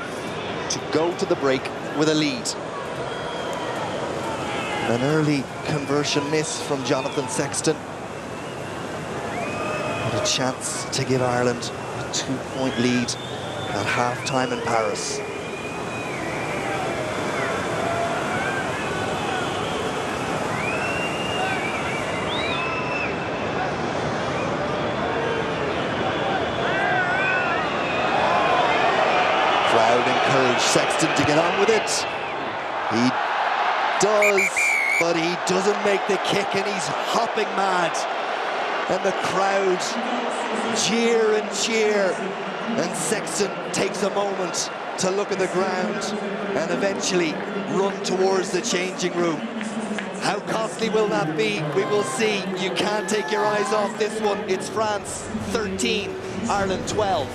A: to go to the break with a lead. An early conversion miss from Jonathan Sexton. But a chance to give Ireland a 2-point lead at half-time in Paris. Crowd encourage Sexton to get on with it. He does, but he doesn't make the kick, and he's hopping mad. And the crowd jeer and cheer. And Sexton takes a moment to look at the ground and eventually run towards the changing room. How costly will that be? We will see. You can't take your eyes off this one. It's France 13, Ireland 12.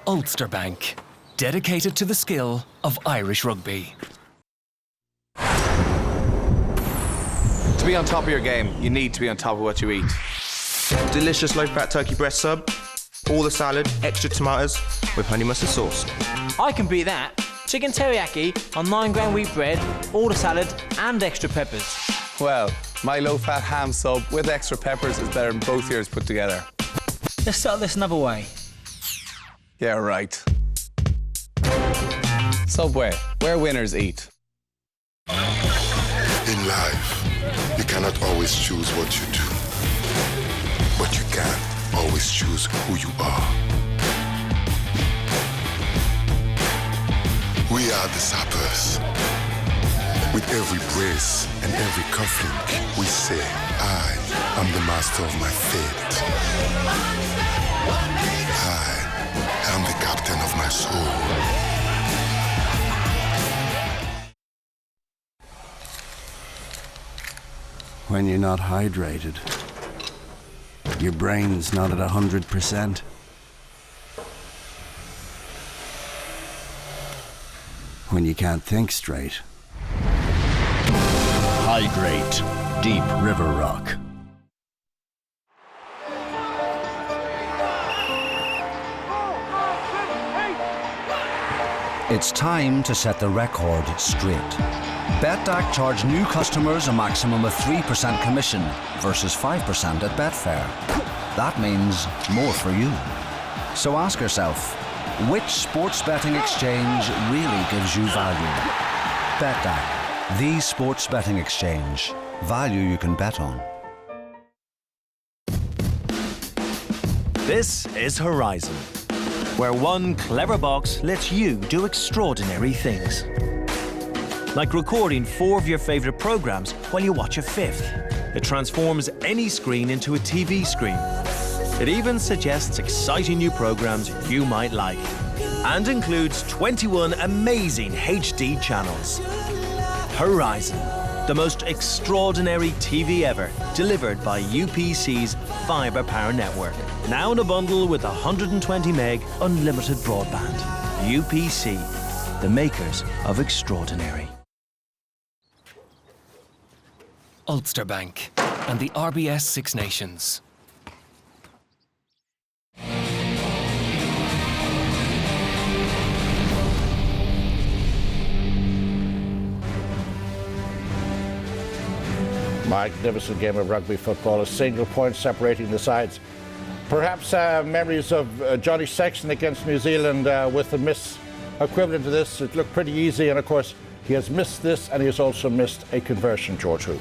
E: Ulster Bank, dedicated to the skill of Irish rugby.
F: To be on top of your game, you need to be on top of what you eat. Delicious low-fat turkey breast sub, all the salad, extra tomatoes with honey mustard sauce.
G: I can beat that. Chicken teriyaki on 9 gram wheat bread, all the salad and extra peppers.
H: Well, my low-fat ham sub with extra peppers is better than both yours put together.
G: Let's start this another way.
H: Yeah, right. Subway, where winners eat.
I: In life, you cannot always choose what you do, but you can always choose who you are. We are the Sappers. With every brace and every cufflink, we say, I am the master of my fate. I am the captain of my soul.
J: When you're not hydrated, your brain's not at 100%. When you can't think straight. Hydrate. Deep River Rock.
K: It's time to set the record straight. Betdaq charge new customers a maximum of 3% commission versus 5% at Betfair. That means more for you. So ask yourself, which sports betting exchange really gives you value? Betdaq, the sports betting exchange. Value you can bet on.
L: This is Horizon, where one clever box lets you do extraordinary things. Like recording 4 of your favourite programmes while you watch a 5th. It transforms any screen into a TV screen. It even suggests exciting new programmes you might like. And includes 21 amazing HD channels. Horizon, the most extraordinary TV ever, delivered by UPC's Fibre Power Network. Now in a bundle with 120 meg unlimited broadband. UPC, the makers of extraordinary.
E: Ulster Bank and the RBS Six Nations.
M: Magnificent game of rugby football, a single point separating the sides. Perhaps memories of Johnny Sexton against New Zealand with the miss equivalent to this. It looked pretty easy, and of course he has missed this, and he has also missed a conversion, George Hoop.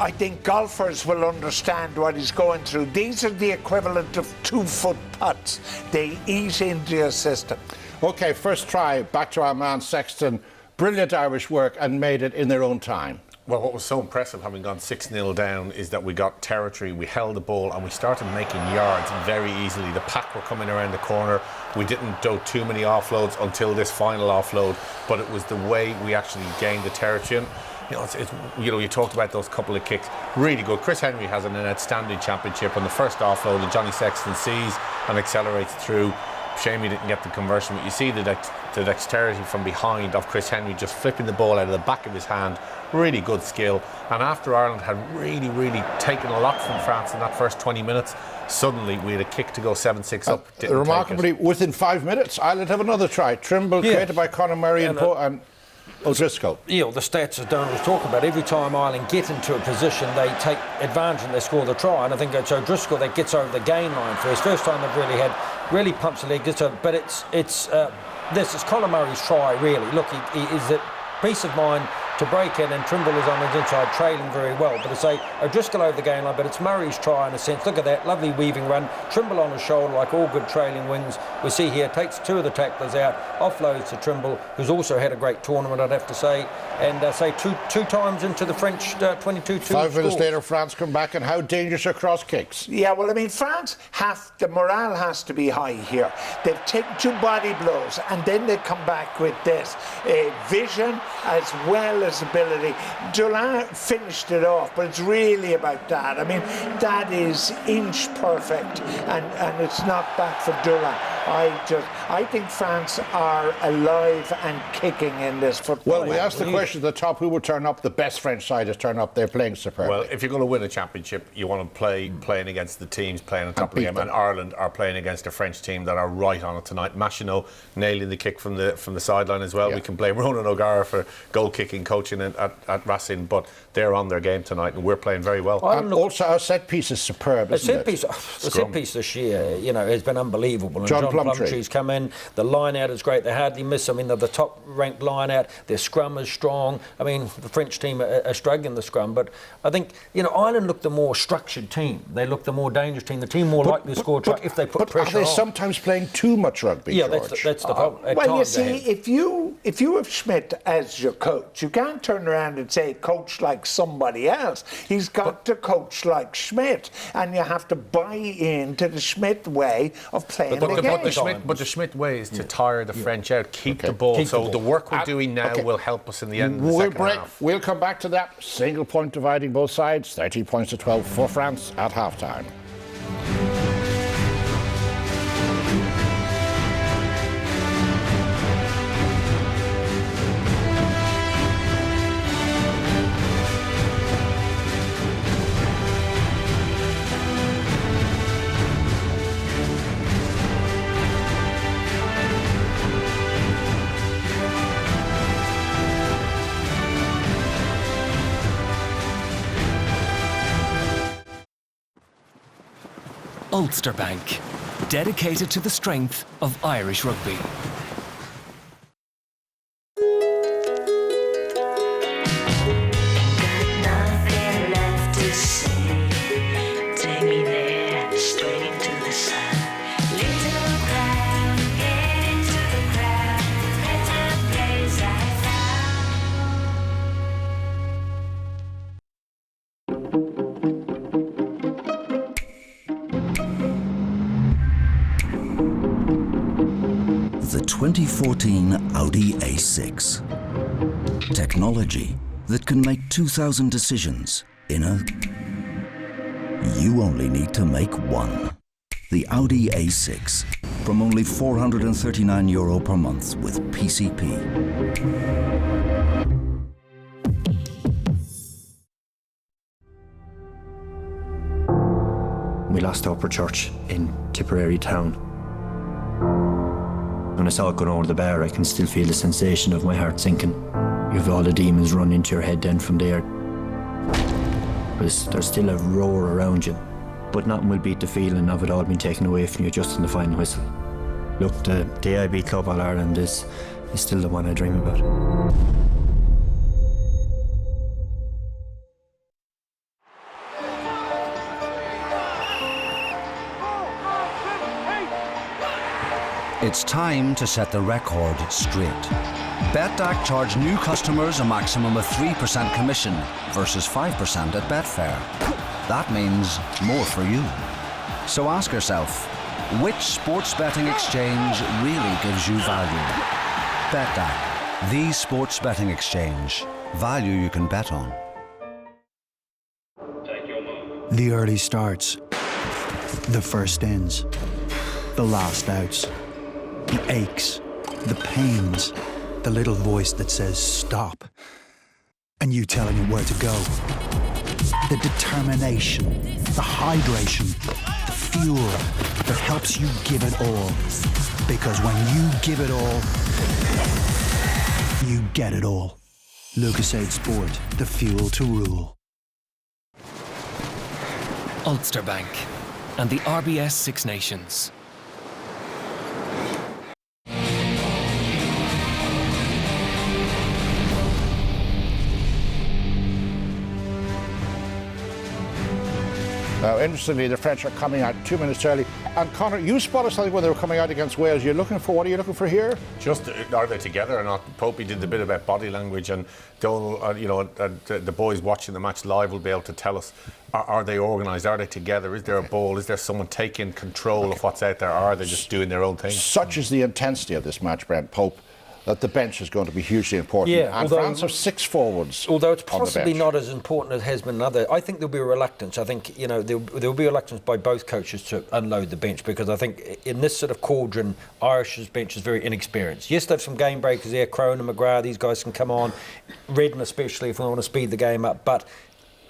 N: I think golfers will understand what he's going through. These are the equivalent of 2-foot putts. They eat into your system.
M: Okay, first try, back to our man Sexton. Brilliant Irish work and made it in their own time.
O: Well, what was so impressive, having gone 6-0 down, is that we got territory, we held the ball, and we started making yards very easily. The pack were coming around the corner. We didn't do too many offloads until this final offload, but it was the way we actually gained the territory. And, you talked about those couple of kicks, really good. Chris Henry has an outstanding championship on the first offload that Johnny Sexton sees and accelerates through. Shame he didn't get the conversion, but you see the dexterity from behind of Chris Henry just flipping the ball out of the back of his hand. Really good skill. And after Ireland had really taken a lot from France in that first 20 minutes, suddenly we had a kick to go 7-6 up.
M: Remarkably, within 5 minutes, Ireland have another try. Trimble, created by Conor Murray and O'Driscoll.
P: The stats as Donald was talking about, every time Ireland get into a position, they take advantage and they score the try. And I think it's O'Driscoll that gets over the gain line first. First time they've really pumps the leg. But it's Conor Murray's try, really. Look, he is a peace of mind to break in, and Trimble is on his inside trailing very well. But it's O'Driscoll over the game line, but it's Murray's try in a sense. Look at that lovely weaving run. Trimble on his shoulder like all good trailing wings. We see here takes 2 of the tacklers out, offloads to Trimble, who's also had a great tournament, I'd have to say, and two times into the French 22-2.
M: 5 minutes later, France come back, and how dangerous are cross kicks?
N: Yeah, well, I mean, France the morale has to be high here. They've taken 2 body blows, and then they come back with this vision as well as ability. Dolan finished it off, but it's really about that. I mean, that is inch perfect, and it's not back for Dolan. I think France are alive and kicking in this football.
M: Well, we asked the question at the top, who would turn up? The best French side has turned up. They're playing superbly.
O: Well, if you're going to win a championship, you want to playing against the teams playing on top of the game. And Ireland are playing against a French team that are right on it tonight. Machinot nailing the kick from the sideline as well. Yeah. We can blame Ronan O'Gara for goal kicking coaching at Racine, but they're on their game tonight, and we're playing very well.
M: And also, our set piece is superb.
P: The set piece this year, has been unbelievable. And John Plumtree's come in. The line out is great. They hardly miss. I mean, they're the top ranked line out. Their scrum is strong. I mean, the French team are struggling the scrum, but I think Ireland looked the more structured team. They looked the more dangerous team. The team more likely to score try if they put pressure on.
M: Are they sometimes playing too much rugby?
P: Yeah,
M: George?
P: that's the problem.
N: Well, you see, if you have Schmidt as your coach, you can't turn around and say coach like somebody else. He's got to coach like Schmidt, and you have to buy into the Schmidt way of playing the game.
O: But the Schmidt way is to tire the French out, keep the ball. The work we're doing now will help us in the end of the second half.
M: We'll come back to that. Single point dividing both sides. 30 points to 12 for France at half-time.
E: Ulster Bank, dedicated to the strength of Irish rugby.
K: The 2014 Audi A6. Technology that can make 2,000 decisions in a... You only need to make one. The Audi A6, from only €439 per month with PCP.
Q: We lost Upper Church in Tipperary town. When I saw it going over the bar, I can still feel the sensation of my heart sinking. You've all the demons run into your head then from there. There's still a roar around you, but nothing will beat the feeling of it all being taken away from you just in the final whistle. Look, the AIB Club All Ireland is still the one I dream about.
K: It's time to set the record straight. Betdac charge new customers a maximum of 3% commission versus 5% at Betfair. That means more for you. So ask yourself, which sports betting exchange really gives you value? Betdac, the sports betting exchange. Value you can bet on.
R: The early starts, the first ends, the last outs, the aches, the pains, the little voice that says stop, and you telling it where to go. The determination, the hydration, the fuel that helps you give it all. Because when you give it all, you get it all. Lucasade Sport, the fuel to rule.
E: Ulster Bank and the RBS Six Nations.
M: Now, interestingly, the French are coming out 2 minutes early. And Conor, you spotted something when they were coming out against Wales. What are you looking for here?
O: Just are they together or not? Popey did a bit about body language, and the boys watching the match live will be able to tell us: are they organised? Are they together? Is there a ball? Is there someone taking control of what's out there? Or are they just doing their own thing?
M: Such is the intensity of this match, Brent Pope. that the bench is going to be hugely important.
P: Yeah,
M: and France have 6 forwards.
P: Although it's
M: on the
P: possibly
M: bench.
P: not as important as it has been another. I think there'll be a reluctance. I think, you know, there'll be reluctance by both coaches to unload the bench, because I think in this sort of cauldron, Irish's bench is very inexperienced. Yes, they have some game breakers there, Crone and McGrath, these guys can come on, Redden especially if we want to speed the game up, but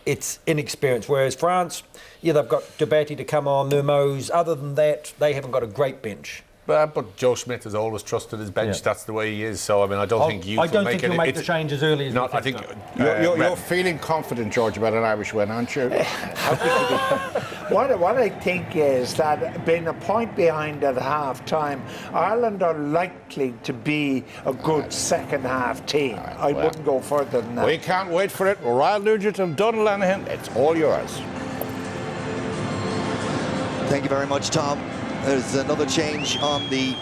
P: it's inexperienced. Whereas France, yeah, they've got Debati to come on, Mermoz. Other than that, they haven't got a great bench.
O: But Joe Schmidt has always trusted his bench.
P: Yeah.
O: That's the way he is. So I mean, I don't think you.
P: I don't think he'll make the change as early as.
O: No, I think
M: you're feeling confident, George, about an Irish win, aren't you?
N: What I think is that being a point behind at half-time, Ireland are likely to be a good second-half team. I wouldn't go further than that.
M: We can't wait for it. Ryle Nugent and Donald Lanahan, it's all yours.
A: Thank you very much, Tom. There's another change on the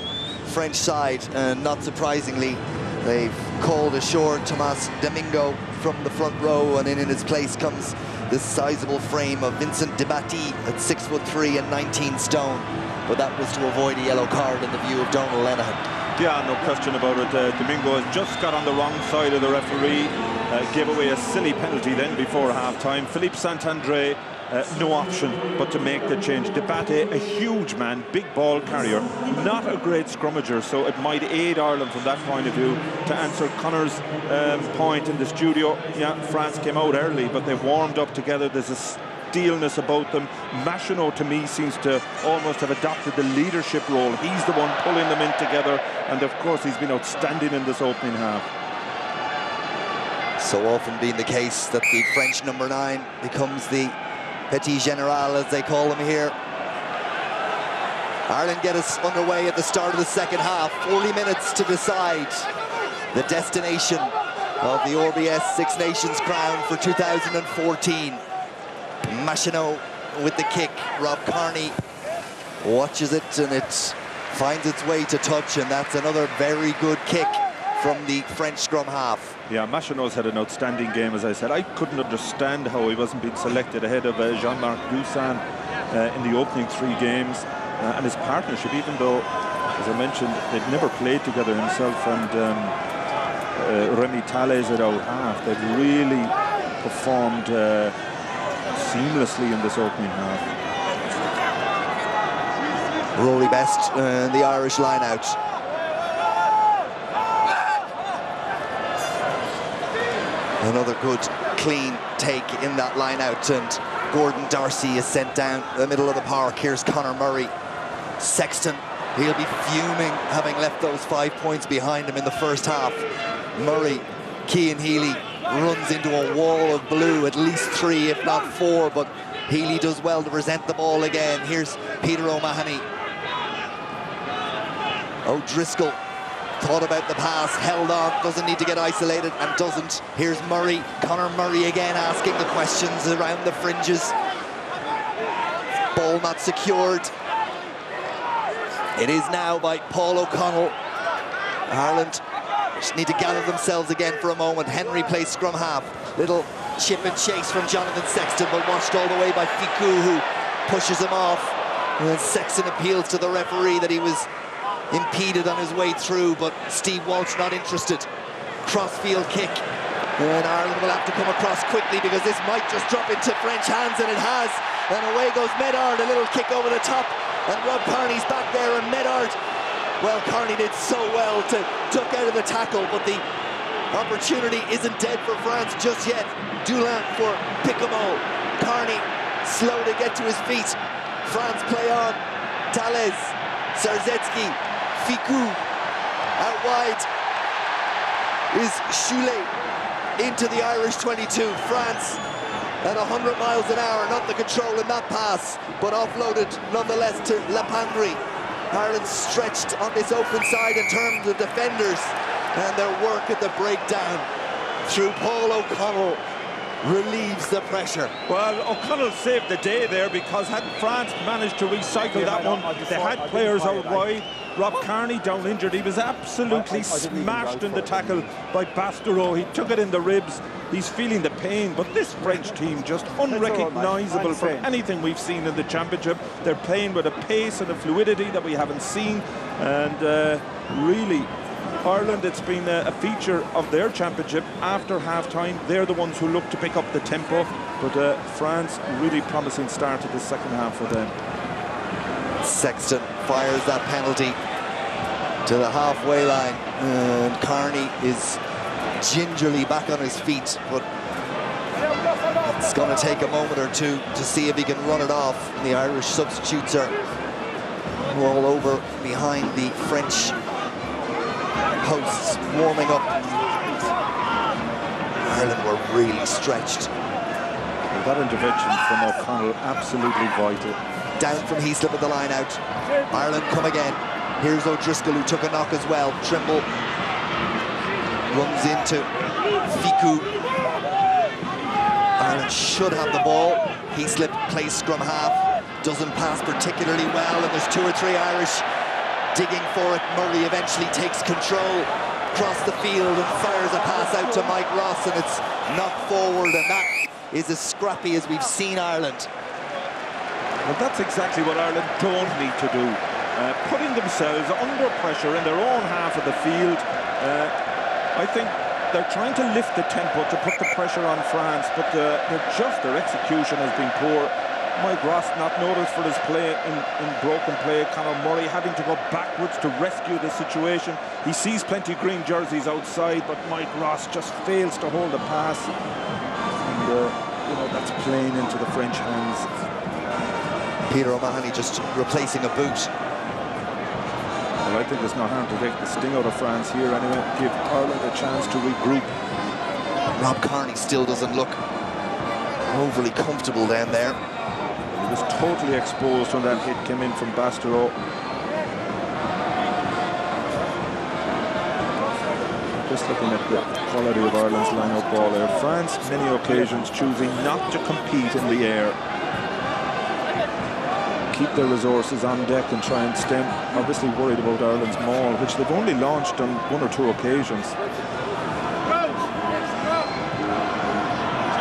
A: French side, and not surprisingly, they've called ashore Thomas Domingo from the front row, and in his place comes this sizable frame of Vincent Debati at 6'3" and 19 stone. But that was to avoid a yellow card in the view of Donald Lenihan.
B: Yeah, no question about it. Domingo has just got on the wrong side of the referee, gave away a silly penalty then before half-time. Philippe Saint-André, no option but to make the change. Debate, a huge man, big ball carrier, not a great scrummager, so it might aid Ireland from that point of view. To answer Connor's point in the studio, yeah, France came out early, but they warmed up together. There's a steelness about them. Machineau, to me, seems to almost have adopted the leadership role. He's the one pulling them in together, and of course he's been outstanding in this opening half.
A: So often being the case that the French number 9 becomes the Petit General, as they call him here. Ireland get us underway at the start of the second half. 40 minutes to decide the destination of the RBS Six Nations crown for 2014. Machineau with the kick. Rob Kearney watches it, and it finds its way to touch, and that's another very good kick from the French scrum half.
B: Yeah, Machineau's had an outstanding game, as I said. I couldn't understand how he wasn't being selected ahead of Jean-Marc Doussan in the opening 3 games. And his partnership, even though, as I mentioned, they'd never played together, himself and Remy Tallez at out half. They've really performed seamlessly in this opening half.
A: Rory Best and the Irish line-out. Another good, clean take in that line-out, and Gordon Darcy is sent down the middle of the park. Here's Conor Murray. Sexton, he'll be fuming having left those 5 points behind him in the first half. Murray, Cian Healy runs into a wall of blue, at least 3 if not 4, but Healy does well to present the ball again. Here's Peter O'Mahony. O'Driscoll thought about the pass, held on, doesn't need to get isolated, and doesn't. Here's Murray, Conor Murray again asking the questions around the fringes. Ball not secured. It is now by Paul O'Connell. Ireland just need to gather themselves again for a moment. Henry plays scrum half. Little chip and chase from Jonathan Sexton, but watched all the way by Ficou, who pushes him off. And then Sexton appeals to the referee that he was impeded on his way through, but Steve Walsh not interested. Crossfield kick, and Ireland will have to come across quickly, because this might just drop into French hands, and it has. And away goes Medard, a little kick over the top, and Rob Kearney's back there, and Medard, well, Kearney did so well to duck out of the tackle, but the opportunity isn't dead for France just yet. Dulin for Picamol. Kearney slow to get to his feet. France play on. Tallez, Sarzetsky, Ficou, out wide is Choulet into the Irish 22. France at 100 miles an hour, not the control in that pass, but offloaded nonetheless to Lapandri. Ireland stretched on this open side in terms of defenders, and their work at the breakdown through Paul O'Connell relieves the pressure.
B: Well, O'Connell saved the day there, because had France managed to recycle that one, they had players out wide. Rob Kearney down injured. He was absolutely smashed in the tackle by Bastereau. He took it in the ribs. He's feeling the pain, but this French team just unrecognisable from anything we've seen in the championship. They're playing with a pace and a fluidity that we haven't seen, and really Ireland, it's been a feature of their championship. After half-time, they're the ones who look to pick up the tempo, but France, really promising start to the second half for them.
A: Sexton fires that penalty to the halfway line, and Carney is gingerly back on his feet, but it's going to take a moment or two to see if he can run it off. And the Irish substitutes are all over behind the French hosts, warming up. Ireland were really stretched.
B: Well, that intervention from O'Connell, absolutely vital.
A: Down from Heaslip at the line out. Ireland come again. Here's O'Driscoll, who took a knock as well. Trimble runs into Ficou. Ireland should have the ball. Heaslip plays scrum half. Doesn't pass particularly well, and there's 2 or 3 Irish digging for it. Murray eventually takes control across the field and fires a pass out to Mike Ross, and it's knocked forward, and that is as scrappy as we've seen Ireland.
B: Well, that's exactly what Ireland don't need to do. Putting themselves under pressure in their own half of the field. I think they're trying to lift the tempo to put the pressure on France, but their execution has been poor. Mike Ross not noticed for his play in broken play. Conor Murray having to go backwards to rescue the situation. He sees plenty of green jerseys outside, but Mike Ross just fails to hold the pass. And, you know, that's playing into the French hands.
A: Peter O'Mahony just replacing a boot.
B: Well, I think there's no harm to take the sting out of France here anyway. Give Ireland a chance to regroup.
A: Rob Kearney still doesn't look overly comfortable down there.
B: He was totally exposed when that hit came in from Bastereau. Just looking at the quality of Ireland's line-out ball there. France, many occasions, choosing not to compete in the air. Keep their resources on deck and try and stem. Obviously worried about Ireland's maul, which they've only launched on 1 or 2 occasions.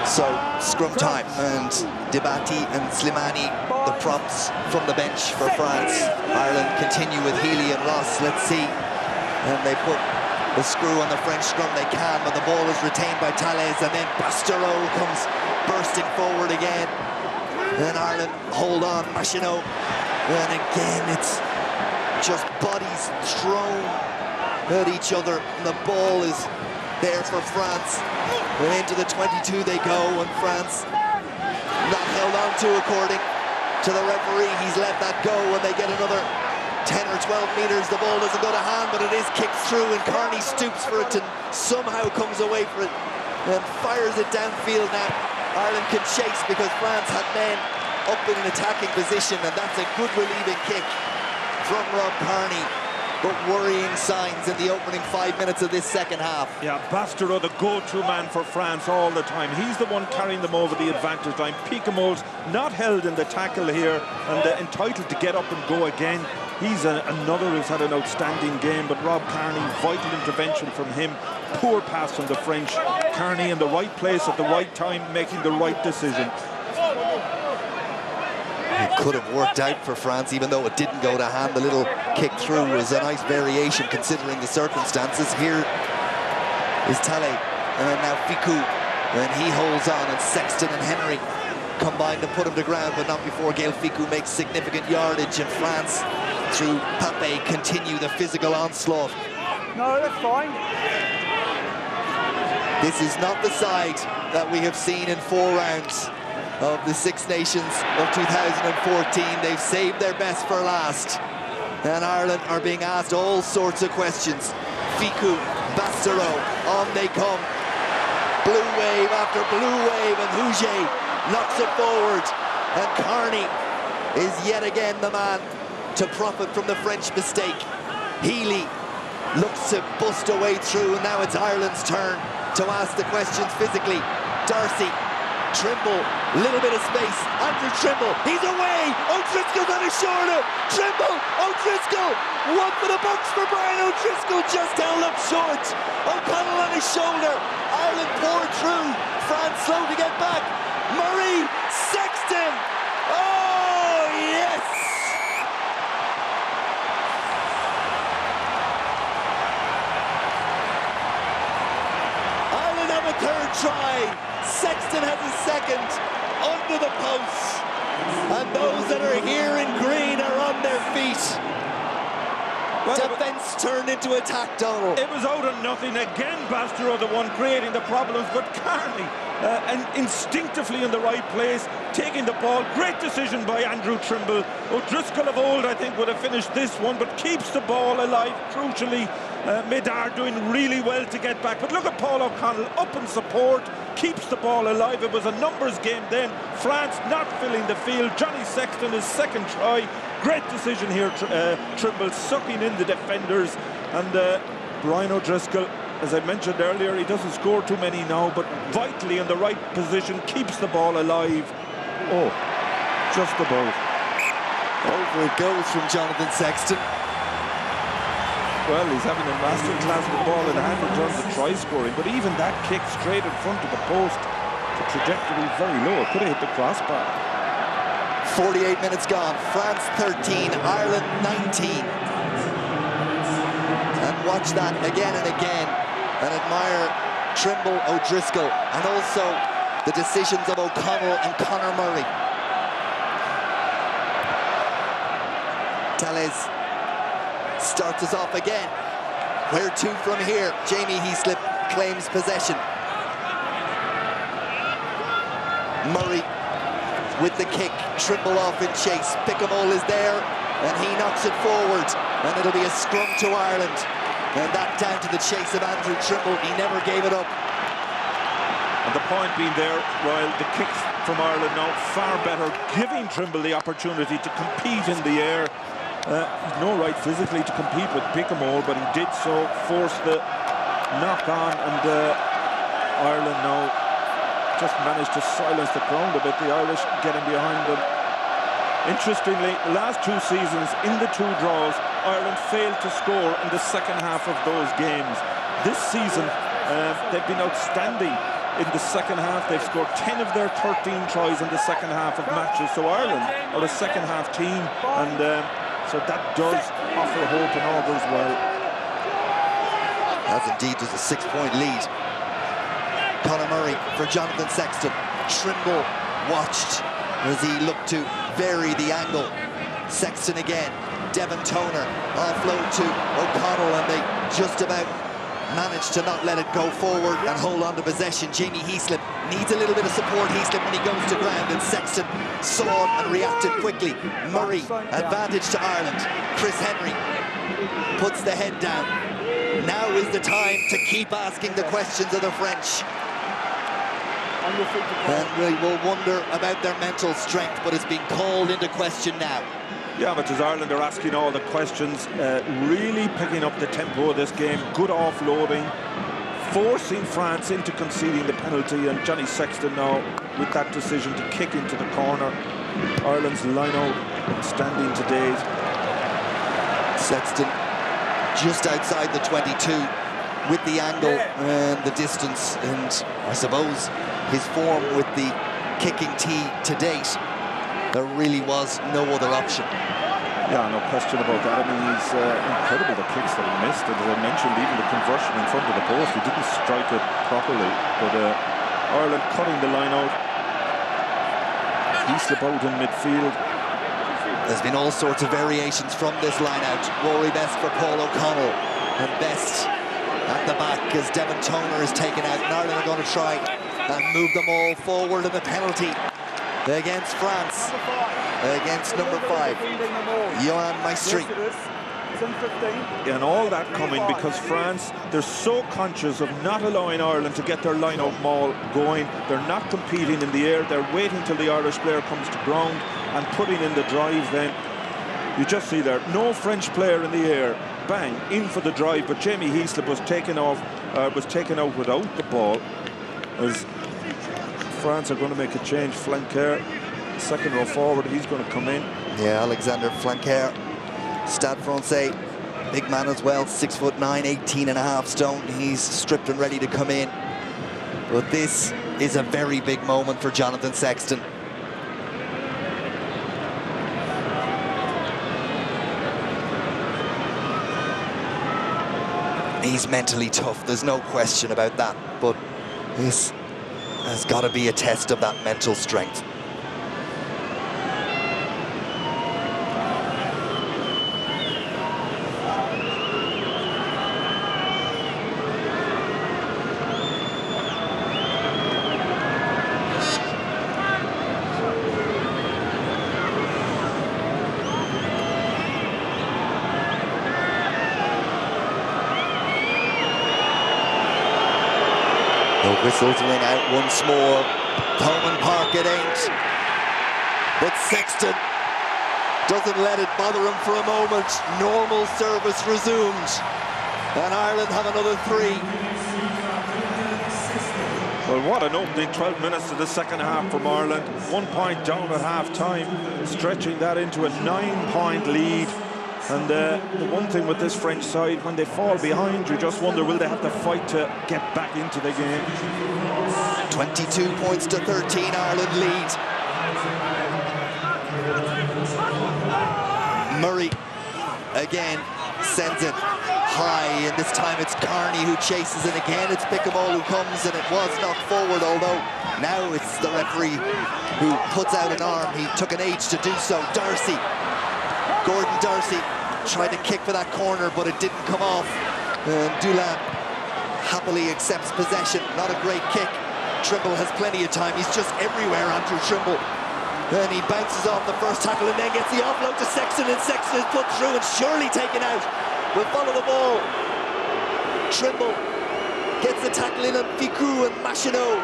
A: So, scrum time, and Debati and Slimani, the props from the bench for France. Ireland continue with Healy and Ross, let's see. And they put the screw on the French scrum, they can, but the ball is retained by Tallez, and then Bastereau comes bursting forward again. And Ireland hold on, Machino. And again, it's just bodies thrown at each other. And the ball is there for France. And into the 22 they go, and France not held on to according to the referee. He's let that go, and they get another 10 or 12 metres. The ball doesn't go to hand, but it is kicked through, and Carney stoops for it and somehow comes away for it and fires it downfield now. Ireland can chase because France had men up in an attacking position, and that's a good relieving kick from Rob Kearney. But worrying signs in the opening 5 minutes of this second half.
B: Yeah, Bastereau, the go-to man for France all the time. He's the one carrying them over the advantage line. Picamole's not held in the tackle here and entitled to get up and go again. He's another who's had an outstanding game, but Rob Kearney, vital intervention from him. Poor pass from the French. Kearney in the right place at the right time, making the right decision.
A: It could have worked out for France, even though it didn't go to hand. The little kick through was a nice variation considering the circumstances. Here is Talley, and now Ficou, and he holds on, and Sexton and Henry combine to put him to ground, but not before Gaël Ficou makes significant yardage, and France, through Pape, continue the physical onslaught.
S: No, that's fine.
A: This is not the side that we have seen in 4 rounds of the Six Nations of 2014. They've saved their best for last. And Ireland are being asked all sorts of questions. Ficou, Bastereau, on they come. Blue wave after blue wave, and Houget knocks it forward. And Kearney is yet again the man to profit from the French mistake. Healy looks to bust a way through, and now it's Ireland's turn to ask the questions physically. Darcy, Trimble, little bit of space. Andrew Trimble, he's away. O'Driscoll's on his shoulder. Trimble, O'Driscoll, 1 for the books for Brian O'Driscoll, just held up short. O'Connell on his shoulder. Ireland poured through. France slow to get back. Murray, Sexton. Oh, yes! third try. Sexton has his second under the post. And those that are here in green are on their feet. Defence turned into attack, Donald.
B: It was out of nothing. Again, Bastareaud the one creating the problems, but Carney and instinctively in the right place, taking the ball. Great decision by Andrew Trimble. O'Driscoll of old, I think, would have finished this one, but keeps the ball alive, crucially. Midar doing really well to get back. But look at Paul O'Connell up in support, keeps the ball alive. It was a numbers game then. France not filling the field. Johnny Sexton, his second try. Great decision here, Trimble sucking in the defenders. And Brian O'Driscoll, as I mentioned earlier, he doesn't score too many now, but vitally in the right position, keeps the ball alive. Oh, just about.
A: Over it goes from Jonathan Sexton.
B: Well, he's having a masterclass with the ball in hand in terms of try scoring, but even that kick straight in front of the post, the trajectory very low. It could have hit the crossbar.
A: 48 minutes gone. France 13, Ireland 19. And watch that again and again, and admire Trimble, O'Driscoll, and also the decisions of O'Connell and Conor Murray. Tellez starts us off again. Where to from here? Jamie Heaslip claims possession. Murray with the kick, Trimble off in chase. Pickemall is there, and he knocks it forward, and it'll be a scrum to Ireland. And that down to the chase of Andrew Trimble. He never gave it up.
B: And the point being there, while the kicks from Ireland now far better, giving Trimble the opportunity to compete in the air. He's no right physically to compete with Pickemall, but he did so, forced the knock on, and Ireland now just managed to silence the ground a bit, the Irish getting behind them. Interestingly, the last two seasons, in the two draws, Ireland failed to score in the second half of those games. This season, they've been outstanding in the second half. They've scored 10 of their 13 tries in the second half of matches, so Ireland are a second half team, and so that does offer hope and augurs well.
A: As indeed there's a 6-point lead. Conor Murray for Jonathan Sexton. Trimble watched as he looked to vary the angle. Sexton again. Devon Toner offload to O'Connell, and they just about managed to not let it go forward and hold on to possession. Jamie Heaslip needs a little bit of support. Heaslip when he goes to ground, and Sexton saw it and reacted quickly. Murray, advantage to Ireland. Chris Henry puts the head down. Now is the time to keep asking the questions of the French. And we will wonder about their mental strength, but it's being called into question now.
B: Yeah, but as Ireland are asking all the questions, really picking up the tempo of this game, good offloading, forcing France into conceding the penalty, and Johnny Sexton now with that decision to kick into the corner. Ireland's line-out standing to date.
A: Sexton just outside the 22 with the angle and the distance, and I suppose his form with the kicking tee to date. There really was no other option.
B: Yeah, no question about that. I mean, he's incredible, the kicks that he missed. And as I mentioned, even the conversion in front of the post, he didn't strike it properly. But Ireland cutting the line out. Heaslip out in midfield.
A: There's been all sorts of variations from this line out. Rory Best for Paul O'Connell, and Best at the back as Devon Toner is taken out. And Ireland are going to try and move them all forward in the penalty against France, against number 5, Johan Maestri.
B: And all that coming because France, they're so conscious of not allowing Ireland to get their line-out maul going. They're not competing in the air. They're waiting till the Irish player comes to ground and putting in the drive. Then you just see there, no French player in the air. Bang, in for the drive, but Jamie Heaslip was taken out without the ball, as France are going to make a change. Flanquer, second row forward, he's going to come in.
A: Yeah, Alexander Flanquer, Stade Francais, big man as well, 6'9", 18.5 stone. He's stripped and ready to come in. But this is a very big moment for Jonathan Sexton. He's mentally tough, there's no question about that. But This has got to be a test of that mental strength. The whistles ring out once more. Thomond Park it ain't. But Sexton doesn't let it bother him for a moment. Normal service resumed. And Ireland have another 3.
B: Well, what an opening 12 minutes to the second half from Ireland. 1 point down at half-time, stretching that into a 9-point lead. And the one thing with this French side, when they fall behind, you just wonder, will they have to fight to get back into the game?
A: 22 points to 13, Ireland lead. Murray again sends it high, and this time it's Carney who chases it again. It's Pickable who comes, and it was knocked forward, although now it's the referee who puts out an arm. He took an age to do so. Gordon Darcy tried to kick for that corner, but it didn't come off. And Dulin happily accepts possession. Not a great kick. Trimble has plenty of time. He's just everywhere, Andrew Trimble. Then he bounces off the first tackle and then gets the offload to Sexton, and Sexton is put through and surely taken out. Will follow the ball. Trimble gets the tackle in on Ficou, and Machineau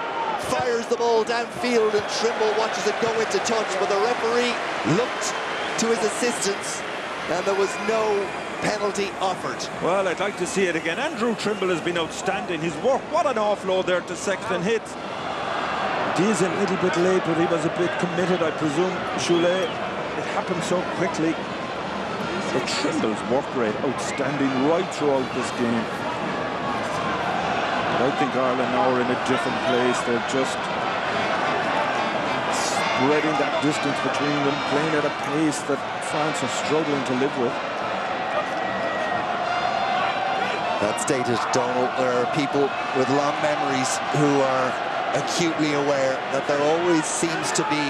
A: fires the ball downfield, and Trimble watches it go into touch, but the referee looked to his assistance and there was no penalty offered.
B: Well, I'd like to see it again. Andrew Trimble has been outstanding. His work, what an offload there to Sexton. Hits. He is a little bit late, but he was a bit committed, I presume. Choulet, it happened so quickly. But Trimble's work rate outstanding right throughout this game. But I think Ireland now are in a different place. They're just spreading that distance between them, playing at a pace that France are struggling to live with.
A: That's stated, Donald. There are people with long memories who are acutely aware that there always seems to be,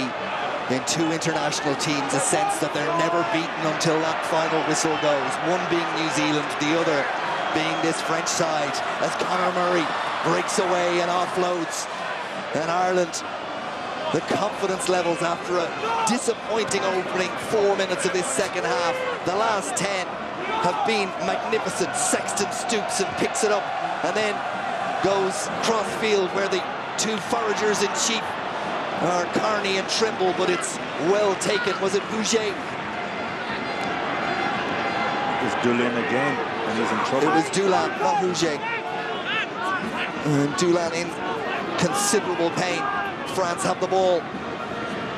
A: in 2 international teams, a sense that they're never beaten until that final whistle goes. One being New Zealand, the other being this French side, as Conor Murray breaks away and offloads. And Ireland, the confidence levels after a disappointing opening 4 minutes of this second half. The last 10 have been magnificent. Sexton stoops and picks it up and then goes cross-field where the 2 foragers in chief are Carney and Trimble, but it's well taken. Was it Rouget?
B: It's Dulin again, and he's in trouble.
A: It was Dulin, not Rouget. And Dulin in considerable pain. France have the ball.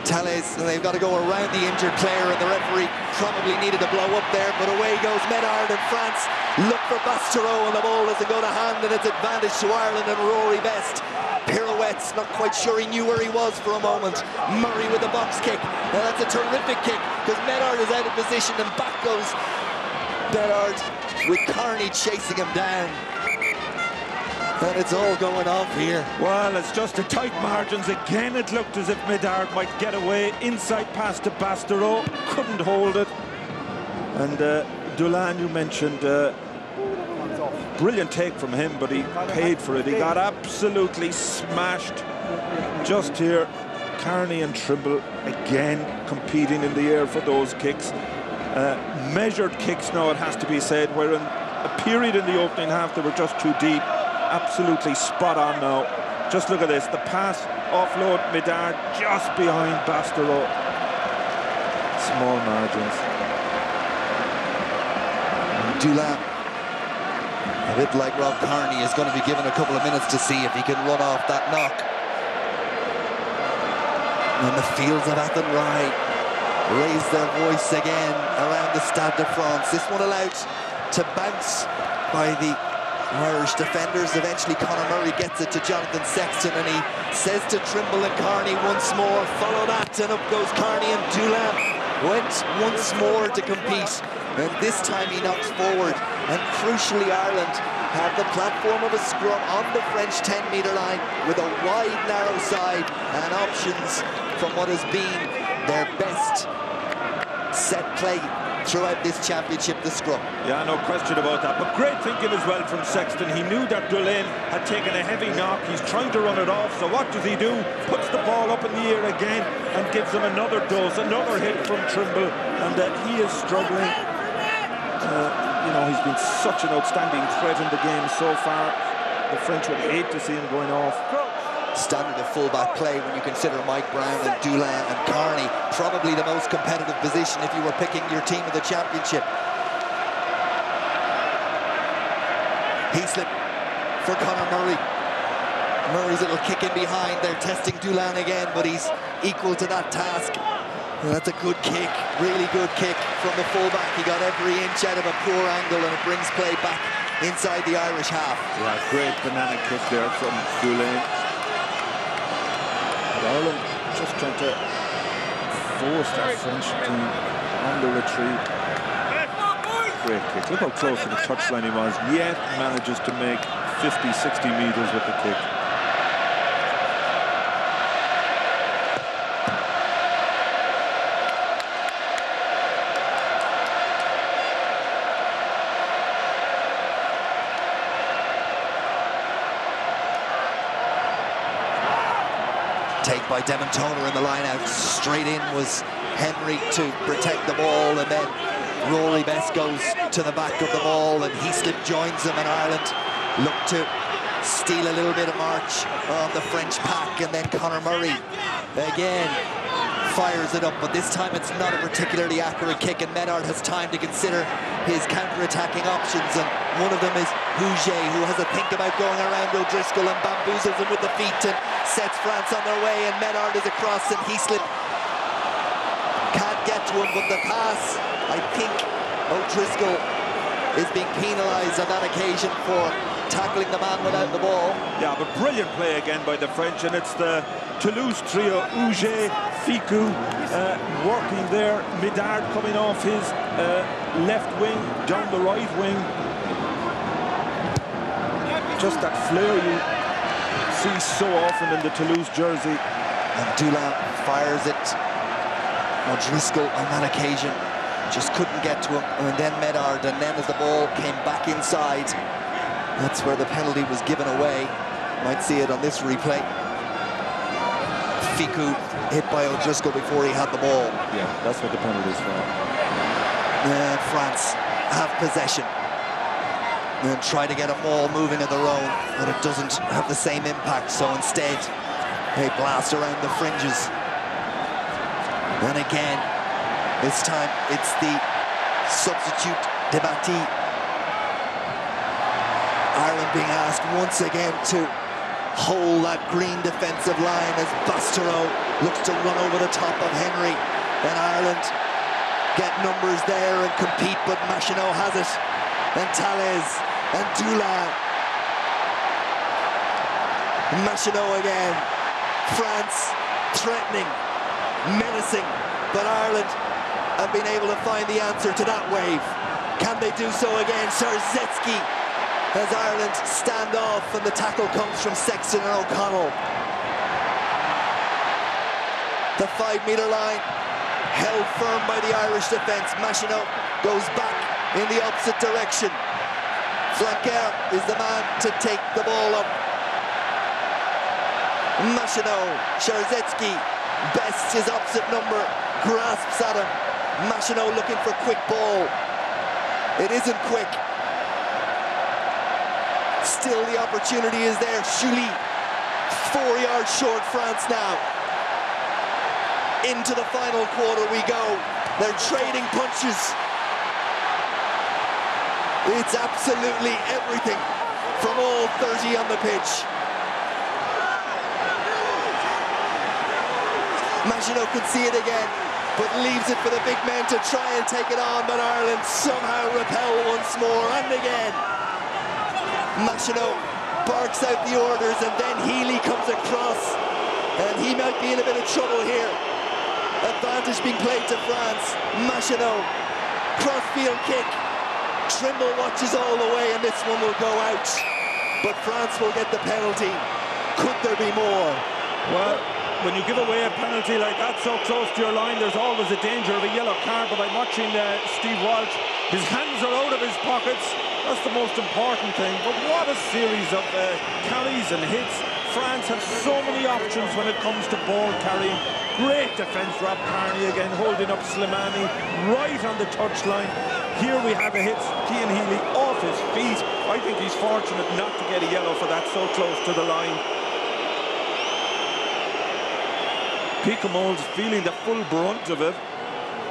A: Tales, and they've got to go around the injured player, and the referee probably needed to blow up there, but away goes Medard, and France look for Bastereau, and the ball doesn't go to hand, and it's advantage to Ireland, and Rory Best pirouettes, not quite sure he knew where he was for a moment. Murray with the box kick. Now that's a terrific kick, because Medard is out of position, and back goes Medard with Carney chasing him down. And it's all going off here.
B: Well, it's just a tight margins. Again, it looked as if Medard might get away. Inside pass to Bastereau. Couldn't hold it. And Dulin, you mentioned, brilliant take from him, but he paid for it. He got absolutely smashed just here. Carney and Trimble again competing in the air for those kicks. Measured kicks now, it has to be said, where in a period in the opening half they were just too deep. Absolutely spot on now. Just look at this, the pass, offload, Medard just behind Bastereau. Small margins.
A: Dulin, a bit like Rob Carney, is going to be given a couple of minutes to see if he can run off that knock. And the fields of Athenry raise their voice again around the Stade de France. This one allowed to bounce by the Irish defenders. Eventually Conor Murray gets it to Jonathan Sexton, and he says to Trimble and Carney once more, follow that, and up goes Carney, and Dulin went once more to compete, and this time he knocks forward. And crucially, Ireland have the platform of a scrum on the French 10-metre line with a wide, narrow side and options from what has been their best set play throughout this championship, the scrum.
B: Yeah, no question about that. But great thinking as well from Sexton. He knew that Dulane had taken a heavy knock. He's trying to run it off. So what does he do? Puts the ball up in the air again and gives him another dose, another hit from Trimble. And he is struggling. You know, he's been such an outstanding threat in the game so far. The French would hate to see him going off.
A: Standard of fullback play when you consider Mike Brown and Dulin and Carney probably the most competitive position if you were picking your team of the championship. Heaslip for Conor Murray. Murray's little kick in behind. They're testing Dulin again, but he's equal to that task. And that's a good kick, really good kick from the fullback. He got every inch out of a poor angle, and it brings play back inside the Irish half.
B: Yeah, great banana kick there from Dulin. Ireland just trying to force that French team on the retreat. Great kick. Look how close to the touchline he was, yet manages to make 50, 60 metres with the kick.
A: Take by Demontona in the line out. Straight in was Henry to protect the ball, and then Rory Best goes to the back of the ball, and Heaslip joins him, and Ireland look to steal a little bit of march on the French pack, and then Conor Murray again fires it up, but this time it's not a particularly accurate kick, and Menard has time to consider his counter-attacking options, and one of them is Houget, who has a think about going around O'Driscoll and bamboozles him with the feet and sets France on their way, and Menard is across, and Heaslip can't get to him, but the pass, I think O'Driscoll is being penalised on that occasion for tackling the man without the ball.
B: Yeah, but brilliant play again by the French, and it's the Toulouse trio, Houget, Ficou, working there, Midard coming off his left wing, down the right wing. Just that flair you see so often in the Toulouse jersey.
A: And Dulin fires it. O'Driscoll on that occasion just couldn't get to him, and then Medard, and then as the ball came back inside, that's where the penalty was given away. Might see it on this replay. Ficou hit by O'Driscoll before he had the ball.
B: Yeah, that's what the penalty is for.
A: And France have possession and try to get a ball moving of their own, but it doesn't have the same impact, so instead they blast around the fringes. And again, this time it's the substitute Debati. Ireland being asked once again to hold that green defensive line as Bastereau looks to run over the top of Henry. Then Ireland get numbers there and compete, but Machineau has it. And Tallez and Dulin. Machineau again. France threatening, menacing, but Ireland have been able to find the answer to that wave. Can they do so again? Szarzecki as Ireland stand off, and the tackle comes from Sexton and O'Connell. The 5-metre line held firm by the Irish defence. Machineau goes back in the opposite direction. Flanquer is the man to take the ball up. Machineau, Szarzecki, Best, his opposite number, grasps at him. Machineau looking for quick ball. It isn't quick. Still the opportunity is there. Chouli, 4 yards short, France now. Into the final quarter we go. They're trading punches. It's absolutely everything from all 30 on the pitch. Machineau could see it again, but leaves it for the big men to try and take it on, but Ireland somehow repel once more, and again. Machineau barks out the orders, and then Healy comes across, and he might be in a bit of trouble here. Advantage being played to France. Machinot, crossfield kick. Trimble watches all the way, and this one will go out. But France will get the penalty. Could there be more?
B: Well, when you give away a penalty like that so close to your line, there's always a danger of a yellow card. But I'm watching Steve Walsh. His hands are out of his pockets. That's the most important thing. But what a series of carries and hits. France have so many options when it comes to ball carrying. Great defence, Rob Kearney again, holding up Slimani right on the touchline. Here we have a hit, Cian Healy off his feet. I think he's fortunate not to get a yellow for that so close to the line. Picamole's feeling the full brunt of it,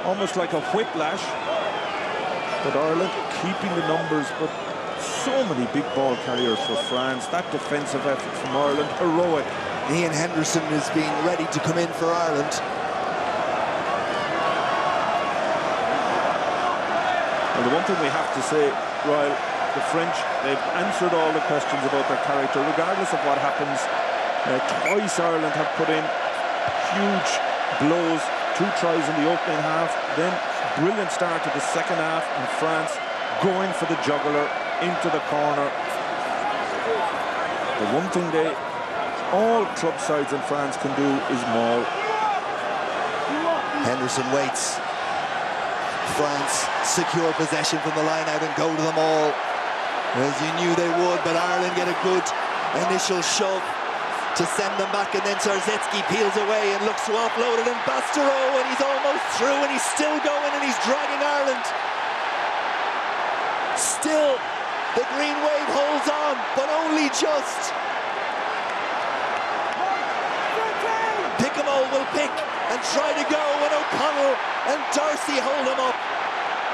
B: almost like a whiplash. But Ireland keeping the numbers, but so many big ball carriers for France. That defensive effort from Ireland, heroic.
A: Ian Henderson is being ready to come in for Ireland.
B: Well, the one thing we have to say, Ryle, the French, they've answered all the questions about their character, regardless of what happens. Twice Ireland have put in huge blows, 2 tries in the opening half, then brilliant start to the second half, and France going for the jugular into the corner. The one thing all club sides in France can do is maul.
A: Henderson waits. France secure possession from the line out and go to them all, as you knew they would, but Ireland get a good initial shove to send them back, and then Sarzetzky peels away and looks to offload it, and Bastereau, and he's almost through, and he's still going, and he's dragging Ireland. Still, the green wave holds on, but only just. Picamoll will pick and try to go, and O'Connell and Darcy hold him up.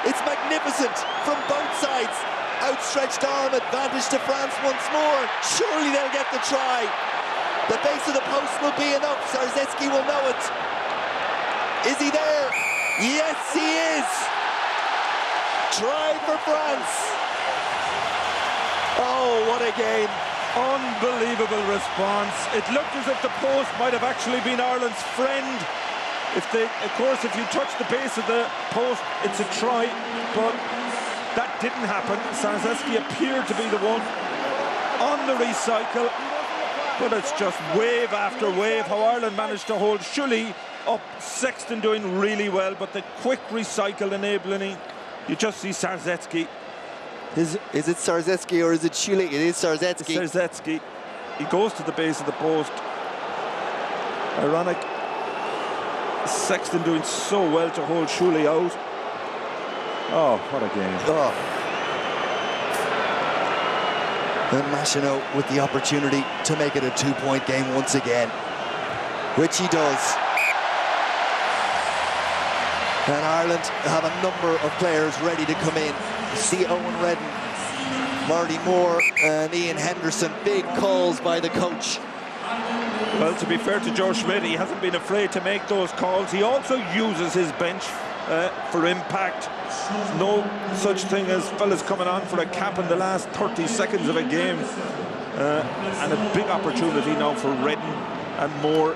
A: It's magnificent from both sides. Outstretched arm advantage to France once more. Surely they'll get the try. The base of the post will be enough. Sarzetzky will know it. Is he there? Yes, he is. Try for France. Oh, what a game.
B: Unbelievable response. It looked as if the post might have actually been Ireland's friend. Of course, if you touch the base of the post, it's a try, but that didn't happen. Sarzetzky appeared to be the one on the recycle, but it's just wave after wave. How Ireland managed to hold Shully up, Sexton doing really well, but the quick recycle enabling, you just see Sarzetzky.
A: Is it Sarzetzky or is it Shully? It is Sarzetzky.
B: Sarzetzky. He goes to the base of the post. Ironic. Sexton doing so well to hold Shuley out. Oh, what a game.
A: Oh. And Machinot with the opportunity to make it a 2-point game once again, which he does. And Ireland have a number of players ready to come in. You see Owen Redden, Marty Moore and Ian Henderson. Big calls by the coach.
B: Well, to be fair to Joe Schmidt, he hasn't been afraid to make those calls. He also uses his bench for impact. No such thing as fellas coming on for a cap in the last 30 seconds of a game. And a big opportunity now for Redden and Moore,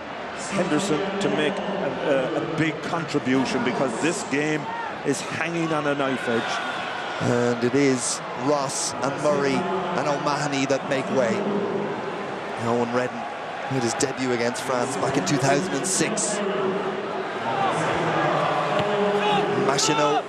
B: Henderson to make a big contribution, because this game is hanging on a knife edge.
A: And it is Ross and Murray and O'Mahony that make way. And Owen Redden made his debut against France back in 2006. Machinot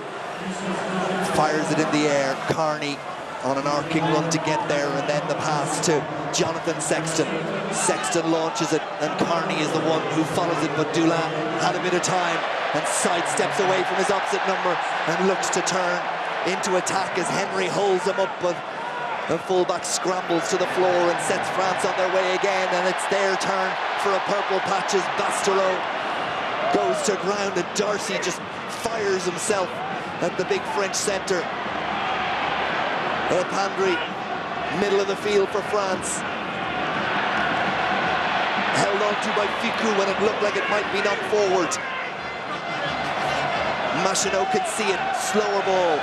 A: fires it in the air. Kearney on an arcing run to get there, and then the pass to Jonathan Sexton. Sexton launches it, and Kearney is the one who follows it, but Dulin had a bit of time and sidesteps away from his opposite number and looks to turn into attack as Henry holds him up, but the fullback scrambles to the floor and sets France on their way again, and it's their turn for a purple patch as Bastereau goes to ground, and Darcy just fires himself at the big French centre. Pandry, middle of the field for France. Held on to by Ficou when it looked like it might be knocked forward. Machinot can see it, slower ball.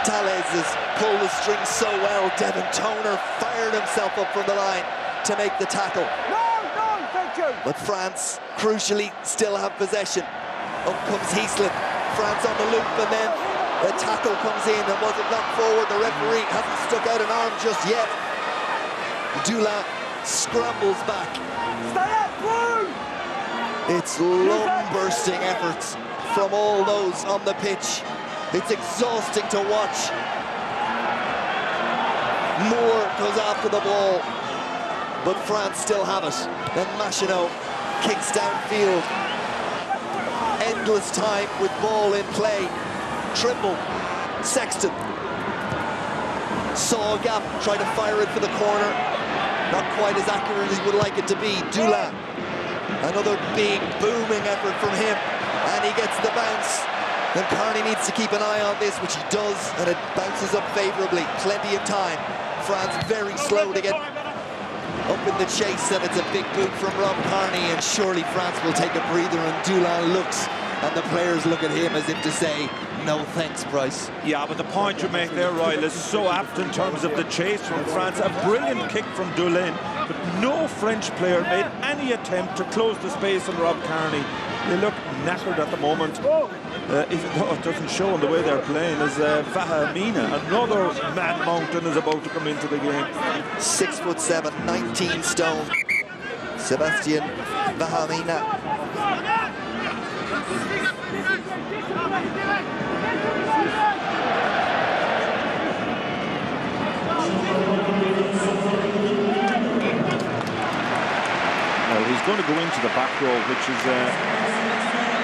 A: Tallez has pulled the string so well. Devin Toner fired himself up from the line to make the tackle. But France, crucially, still have possession. Up comes Heaslin. France on the loop, and then the tackle comes in and wasn't knocked forward. The referee hasn't stuck out an arm just yet. Dula scrambles back. It's lung-bursting efforts from all those on the pitch. It's exhausting to watch. Moore goes after the ball, but France still have it. Then Machinot kicks downfield. Endless time with ball in play. Trimble, Sexton. Saw a gap, tried to fire it for the corner. Not quite as accurate as he would like it to be. Dula, another big booming effort from him, and he gets the bounce. And Carney needs to keep an eye on this, which he does, and it bounces up favourably. Plenty of time. France very slow to get up in the chase, and it's a big boot from Rob Carney, and surely France will take a breather, and Dulin looks, and the players look at him as if to say, no thanks, Bryce.
B: Yeah, but the point you make there, Ryle, is so apt in terms of the chase from France. A brilliant kick from Dulin, but no French player made any attempt to close the space on Rob Carney. They look knackered at the moment, even though it doesn't show in the way they're playing, as Vahamina, another man mountain, is about to come into the game.
A: 6'7", 19 stone. Sebastian Vahamina.
B: Well, he's going to go into the back row, which is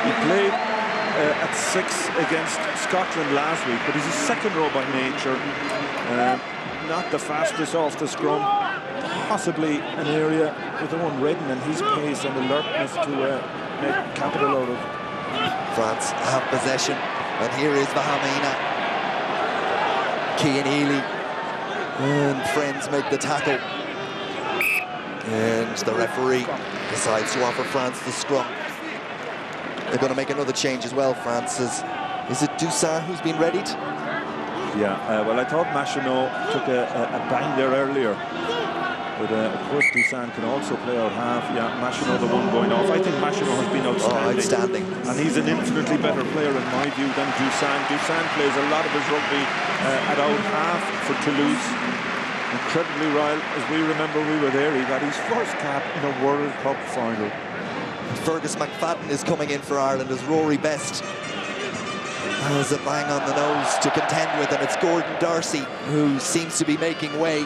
B: he played at 6 against Scotland last week, but he's a second row by nature. Not the fastest off the scrum. Possibly an area with Owen Redden and his pace and alertness to make capital out of.
A: France have possession, and here is Vahamina. Cian Healy and friends make the tackle. And the referee decides to offer France the scrum. They're going to make another change as well, France. Is it Dusan who's been readied?
B: Yeah, well, I thought Machinot took a bang there earlier. But of course, Dusan can also play out half. Yeah, Machinot the one going off. I think Machinot has been outstanding. And he's an infinitely better player in my view than Dusan. Dusan plays a lot of his rugby at out half for Toulouse. Incredibly, Ryle, as we remember, we were there. He got his first cap in a World Cup final.
A: Fergus McFadden is coming in for Ireland as Rory Best has a bang on the nose to contend with, and it's Gordon Darcy who seems to be making way.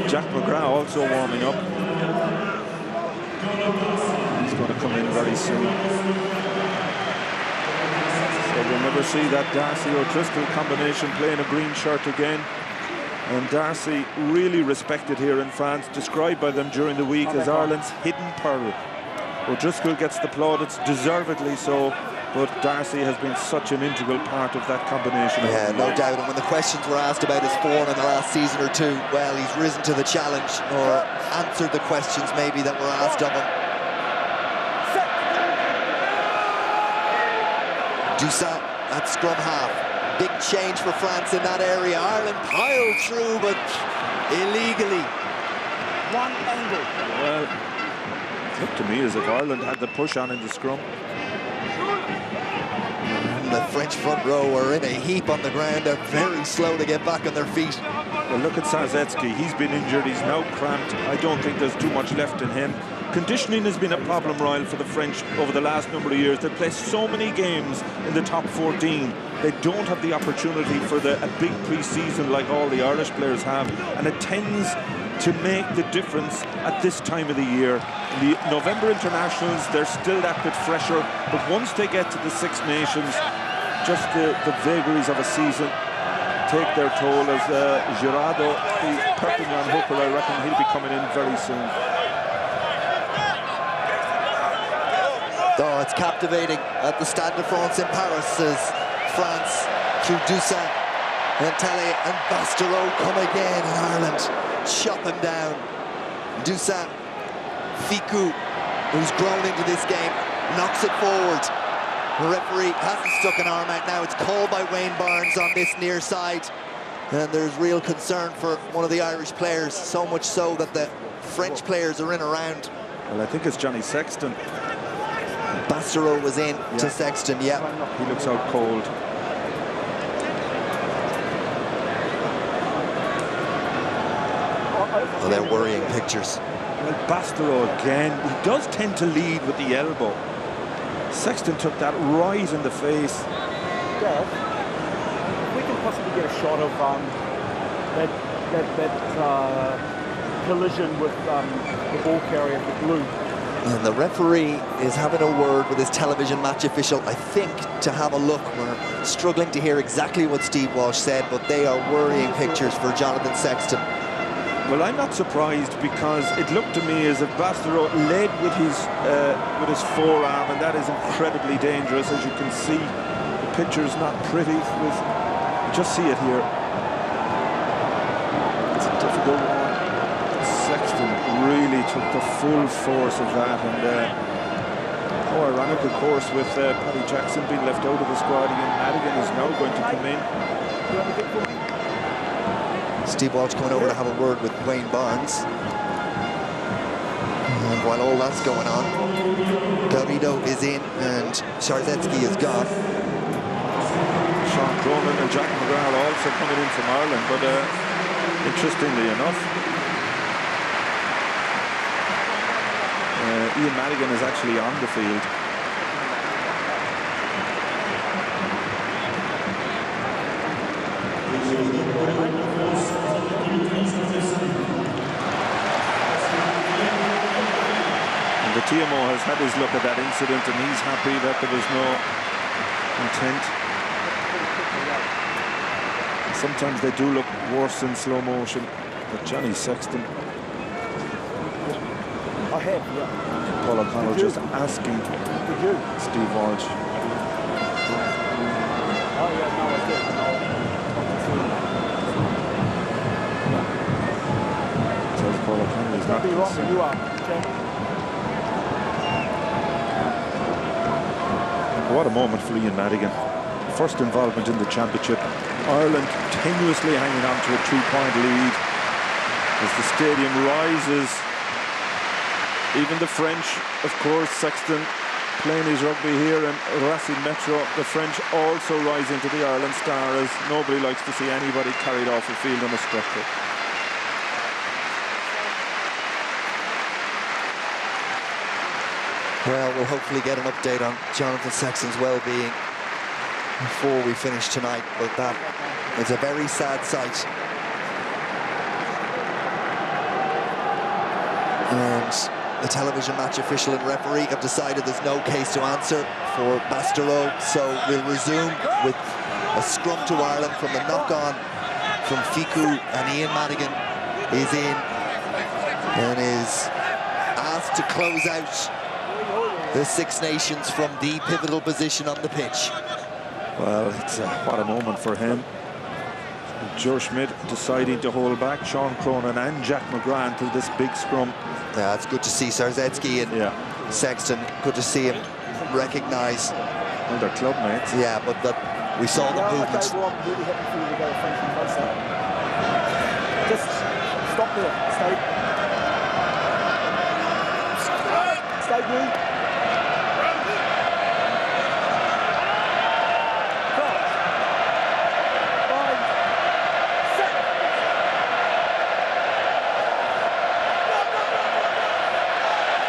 B: Jack McGrath also warming up. He's going to come in very soon. So we'll never see that Darcy O'Driscoll combination playing a green shirt again. And Darcy really respected here in France, described by them during the week as Ireland's hidden pearl. O'Driscoll gets the plaudits, deservedly so, but Darcy has been such an integral part of that combination.
A: Yeah, no doubt. And when the questions were asked about his form in the last season or two, well, he's risen to the challenge, or answered the questions maybe that were asked of him. Dusan at scrum half. Big change for France in that area. Ireland piled through, but illegally.
B: One angle. Well, it looked to me as if Ireland had the push on in the scrum.
A: The French front row are in a heap on the ground. They're very slow to get back on their feet.
B: Well, look at Sazetsky. He's been injured. He's now cramped. I don't think there's too much left in him. Conditioning has been a problem, Ryle, for the French over the last number of years. They play so many games in the top 14. They don't have the opportunity for a big pre-season like all the Irish players have, and it tends to make the difference at this time of the year. In the November internationals, they're still that bit fresher, but once they get to the Six Nations, just the vagaries of a season take their toll. As Girardo, the Perpignan hooker, I reckon he'll be coming in very soon.
A: Oh, it's captivating at the Stade de France in Paris as France, through Dusan and Talley and Bastereau, come again, and Ireland chop him down. Dusan, Ficou, who's grown into this game, knocks it forward. The referee hasn't stuck an arm out now. It's called by Wayne Barnes on this near side. And there's real concern for one of the Irish players, so much so that the French players are in around
B: Well, I think it's Johnny Sexton.
A: Bastereau was in to Sexton, yeah.
B: He looks out cold.
A: Well, they're worrying pictures.
B: Well, Bastereau again, he does tend to lead with the elbow. Sexton took that right in the face.
C: Dad, we can possibly get a shot of that collision with the ball carrier, the blue.
A: And the referee is having a word with his television match official, I think, to have a look. We're struggling to hear exactly what Steve Walsh said, but they are worrying pictures for Jonathan Sexton.
B: Well, I'm not surprised, because it looked to me as if Bastereau led with his forearm, and that is incredibly dangerous. As you can see, the picture's not pretty. Just see it here. It's a difficult one. Sexton really took the full force of that, and how ironic, of course, with Paddy Jackson being left out of the squad. Ian Madigan is now going to come in.
A: Steve Walsh coming over to have a word with Wayne Barnes. And while all that's going on, Garrido is in and Szarzecki is gone.
B: Sean Cronin and Jack McGrath also coming in from Ireland, but interestingly enough, Ian Madigan is actually on the field. And the TMO has had his look at that incident, and he's happy that there was no intent. Sometimes they do look worse in slow motion, but Johnny Sexton.
C: I have, yeah.
B: Paul O'Connell just asking Steve Walsh.
C: Oh, yeah, no, I did.
B: Says Paul O'Connell is not.
C: Be wrong, you are.
B: What a moment for Ian Madigan. First involvement in the championship. Ireland tenuously hanging on to a 3-point lead as the stadium rises. Even the French, of course, Sexton playing his rugby here in Racine Metro. The French also rise into the Ireland star, as nobody likes to see anybody carried off the field on a stretcher.
A: Well, we'll hopefully get an update on Jonathan Sexton's well-being before we finish tonight, but that is a very sad sight. And the television match official and referee have decided there's no case to answer for Bastereau, so we'll resume with a scrum to Ireland from the knock-on from Fiku, and Ian Madigan is in and is asked to close out the Six Nations from the pivotal position on the pitch.
B: Well, it's what a moment for him. Joe Schmidt deciding to hold back Sean Cronin and Jack McGrath into this big scrum.
A: Yeah, it's good to see Szarzecki and Sexton. Good to see him recognise.
B: Well, they're club mates.
A: Yeah, but we saw the movement.
C: Just stop there. Stay blue.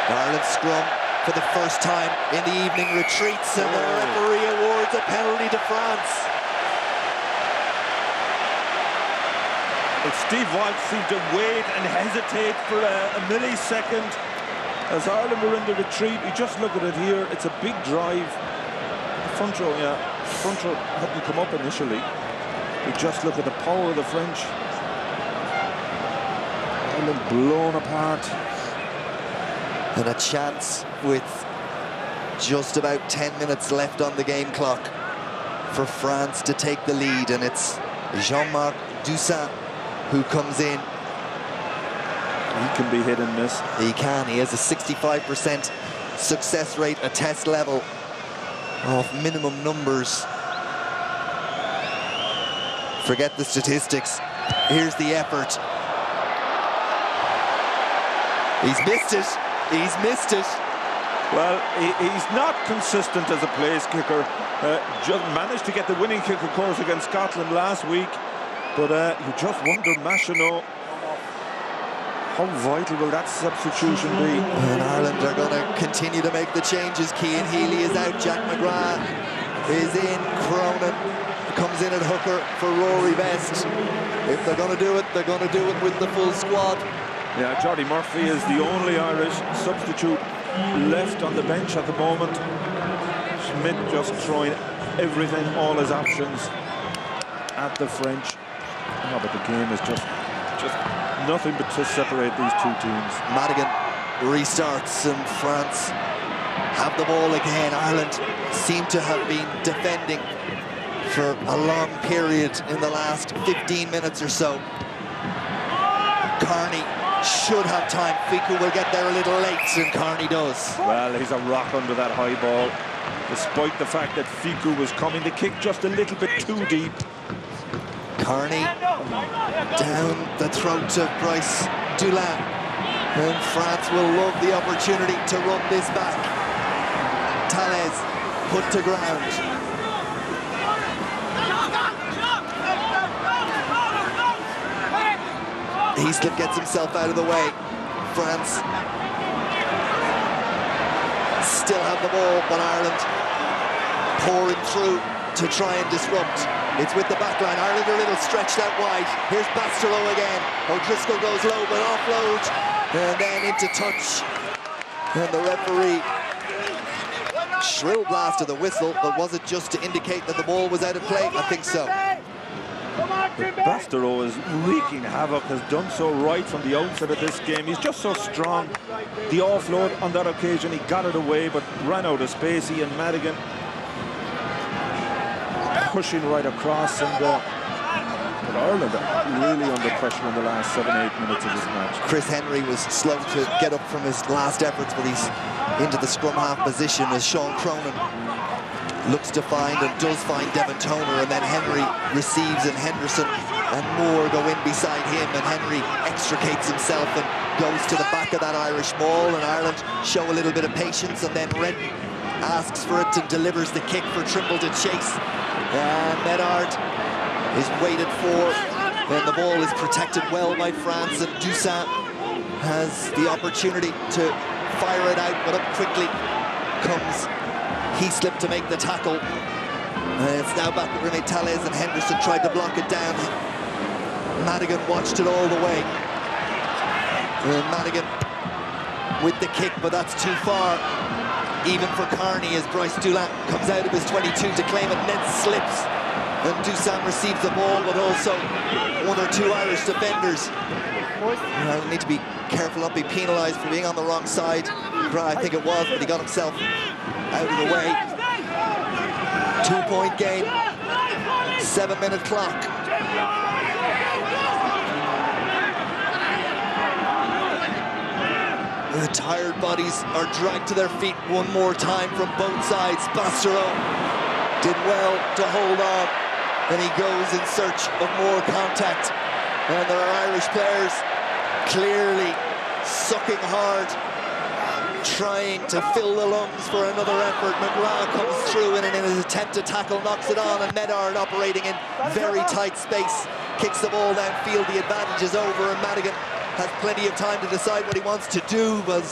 A: Ireland scrum for the first time in the evening retreats, and the referee awards a penalty to France.
B: But Steve Walsh seemed to wait and hesitate for a millisecond as Ireland were in the retreat. You just look at it here, it's a big drive. The front row, front row hadn't come up initially. You just look at the power of the French. Ireland blown apart.
A: And a chance with just about 10 minutes left on the game clock for France to take the lead, and it's Jean-Marc Toussaint who comes in.
B: He can be hit and miss.
A: He can. He has a 65% success rate, a test level of minimum numbers. Forget the statistics. Here's the effort. He's missed it. He's missed it.
B: Well, he's not consistent as a place kicker. Just managed to get the winning kick, of course, against Scotland last week. But you just wonder, Machino, how vital will that substitution be?
A: And Ireland are going to continue to make the changes. Cian Healy is out. Jack McGrath is in. Cronin comes in at hooker for Rory Best. If they're going to do it, they're going to do it with the full squad.
B: Yeah, Jordy Murphy is the only Irish substitute left on the bench at the moment. Schmidt just throwing everything, all his options at the French. Oh, but the game is just nothing but to separate these two teams.
A: Madigan restarts and France have the ball again. Ireland seem to have been defending for a long period in the last 15 minutes or so. Carney should have time. Fiku will get there a little late, and Carney does.
B: Well, he's a rock under that high ball, despite the fact that Fiku was coming. The kick just a little bit too deep.
A: Carney down the throat of Bryce Dulin, and France will love the opportunity to run this back. Thalès put to ground. Heaslip gets himself out of the way. France still have the ball, but Ireland pouring through to try and disrupt. It's with the back line. Ireland are a little stretched out wide. Here's Bastereau again. O'Driscoll goes low, but offload. And then into touch. And the referee, shrill blast of the whistle, but was it just to indicate that the ball was out of play? I think so.
B: Bastereau is wreaking havoc, has done so right from the outset of this game. He's just so strong. The offload on that occasion, he got it away, but ran out of space. He and Madigan pushing right across, and but Ireland are really under pressure in the last 7-8 minutes of this match.
A: Chris Henry was slow to get up from his last efforts, but he's into the scrum half position as Sean Cronin looks to find and does find Devon Toner, and then Henry receives, and Henderson and Moore go in beside him, and Henry extricates himself and goes to the back of that Irish ball, and Ireland show a little bit of patience, and then Redden asks for it and delivers the kick for Trimble to chase. And Medard is waited for, and the ball is protected well by France, and Dusan has the opportunity to fire it out, but up quickly comes Heaslip to make the tackle. And it's now back to Rene Thalès, and Henderson tried to block it down. Madigan watched it all the way. And Madigan with the kick, but that's too far. Even for Carney, as Bryce Dulin comes out of his 22 to claim it, and then slips. And Dusan receives the ball, but also one or two Irish defenders. I need to be careful not be penalised for being on the wrong side. I think it was, but he got himself out of the way. 2-point game, 7-minute clock. The tired bodies are dragged to their feet one more time from both sides. Bastereau did well to hold on, and he goes in search of more contact. And there are Irish players clearly sucking hard, trying to fill the lungs for another effort. McGrath comes through and in his attempt to tackle knocks it on, and Medard operating in very tight space kicks the ball downfield. The advantage is over, and Madigan has plenty of time to decide what he wants to do, but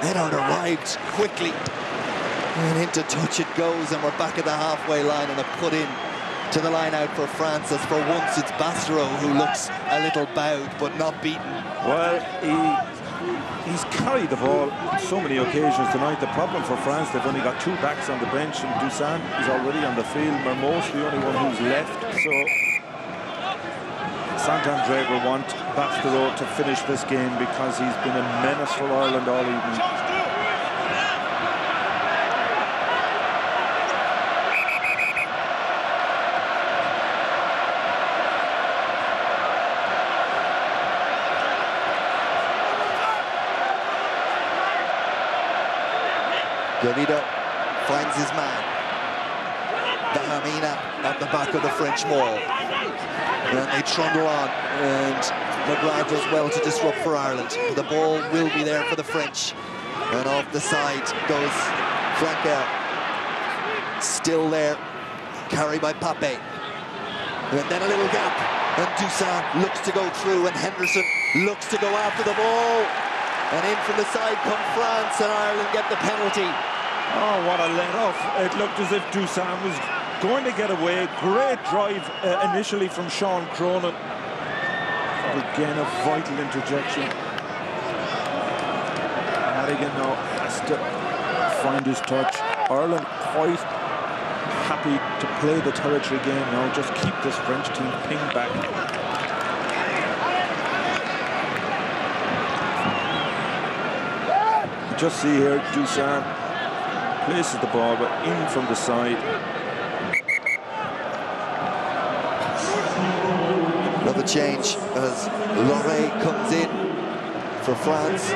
A: Medard arrived quickly, and into touch it goes, and we're back at the halfway line, and a put in to the line out for France, as for once it's Bastereau who looks a little bowed but not beaten.
B: Well, he's carried the ball on so many occasions tonight. The problem for France, they've only got two backs on the bench, and Dusan is already on the field. Mermoz, the only one who's left, so Sant-André will want Bastereau to finish this game because he's been a menace for Ireland all evening.
A: Gavido finds his man. Bahamina at the back of the French maul. And they trundle on, and McGrath does well to disrupt for Ireland. The ball will be there for the French. And off the side goes Flanker. Still there. Carried by Pape. And then a little gap. And Dusan looks to go through, and Henderson looks to go after the ball. And in from the side come France, and Ireland get the penalty.
B: Oh, what a let-off. It looked as if Dusan was going to get away. Great drive initially from Sean Cronin. Again, a vital interjection. Madigan now has to find his touch. Ireland quite happy to play the territory game now. Just keep this French team pinged back. You just see here, Dusan places the ball, but in from the side.
A: Another change as Loré comes in for France.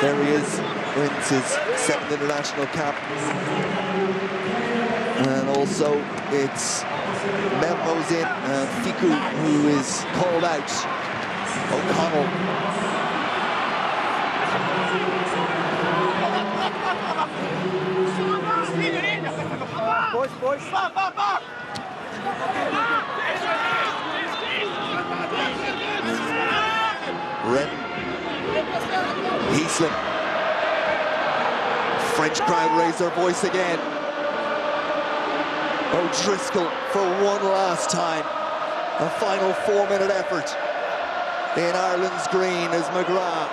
A: There he is, wins his 7th international cap. And also it's Mermoz in, Ficou, who is called out. O'Connell.
C: Boys.
A: Redden. Heaslin. French crowd raise their voice again. O'Driscoll for one last time. A final 4-minute effort in Ireland's green as McGrath.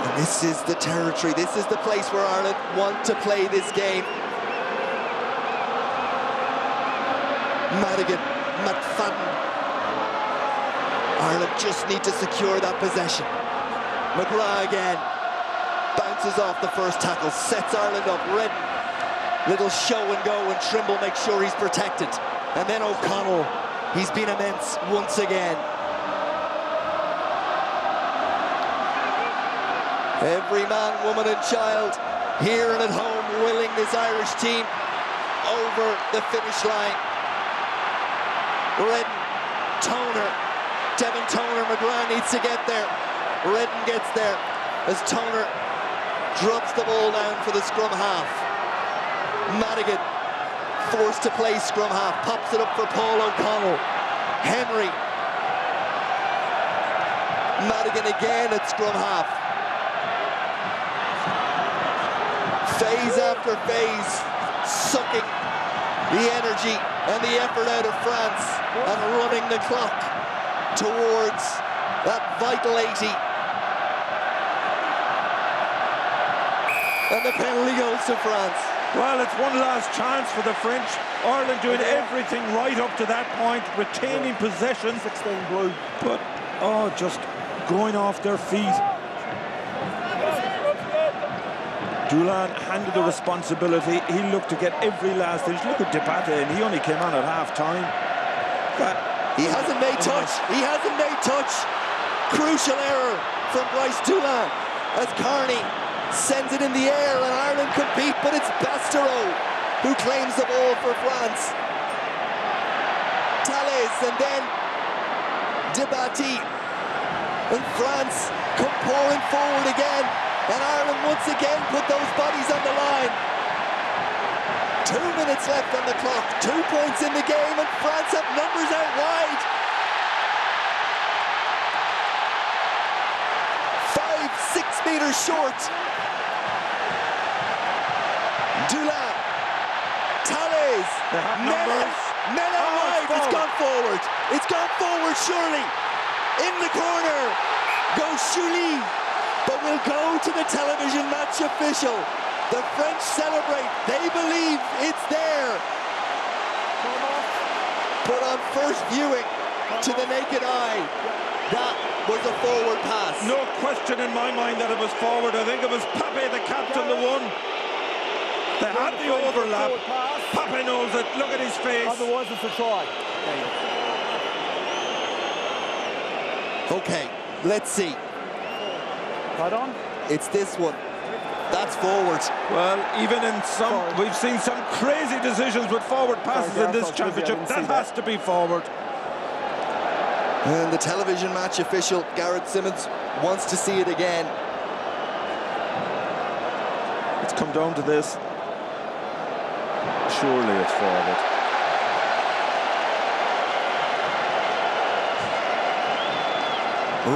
A: And this is the territory, this is the place where Ireland want to play this game. Madigan, McFadden. Ireland just need to secure that possession. McGrath again. Bounces off the first tackle, sets Ireland up. Redden, little show and go, and Trimble makes sure he's protected. And then O'Connell, he's been immense once again. Every man, woman and child here and at home willing this Irish team over the finish line. Redden, Toner, Devin Toner, McGrath needs to get there. Redden gets there as Toner drops the ball down for the scrum half. Madigan forced to play scrum half, pops it up for Paul O'Connell. Henry. Madigan again at scrum half. Phase after phase, sucking the energy and the effort out of France and running the clock towards that vital 80. And the penalty goes to France.
B: Well, it's one last chance for the French. Ireland doing everything right up to that point, retaining possession.
C: 16 blue.
B: But, just going off their feet. Doolan handed the responsibility. He looked to get every last inch. Look at Debate, and he only came on at half-time.
A: He hasn't made touch. He hasn't made touch. Crucial error from Bryce Doolan as Carney sends it in the air, and Ireland compete, but it's Bastereau who claims the ball for France. Tallez and then Debate. And France come pouring forward again, and Ireland once again put those bodies on the line. 2 minutes left on the clock, 2 points in the game, and France have numbers out wide. 5-6 meters short. Doolan, Tallez, men out wide. It's gone forward. It's gone forward, surely. In the corner goes Chouli, but we'll go to the television match official. The French celebrate. They believe it's there. But on first viewing, to the naked eye, that was a forward pass.
B: No question in my mind that it was forward. I think it was Pape, the captain, the one. They had the overlap. Pape knows it. Look at his face.
C: Otherwise, it's a try.
A: Okay, let's see.
C: Right on.
A: It's this one. That's forward.
B: Well, even in some, we've seen some crazy decisions with forward passes in this championship. That has to be forward.
A: And the television match official, Garrett Simmons, wants to see it again.
B: It's come down to this. Surely it's forward.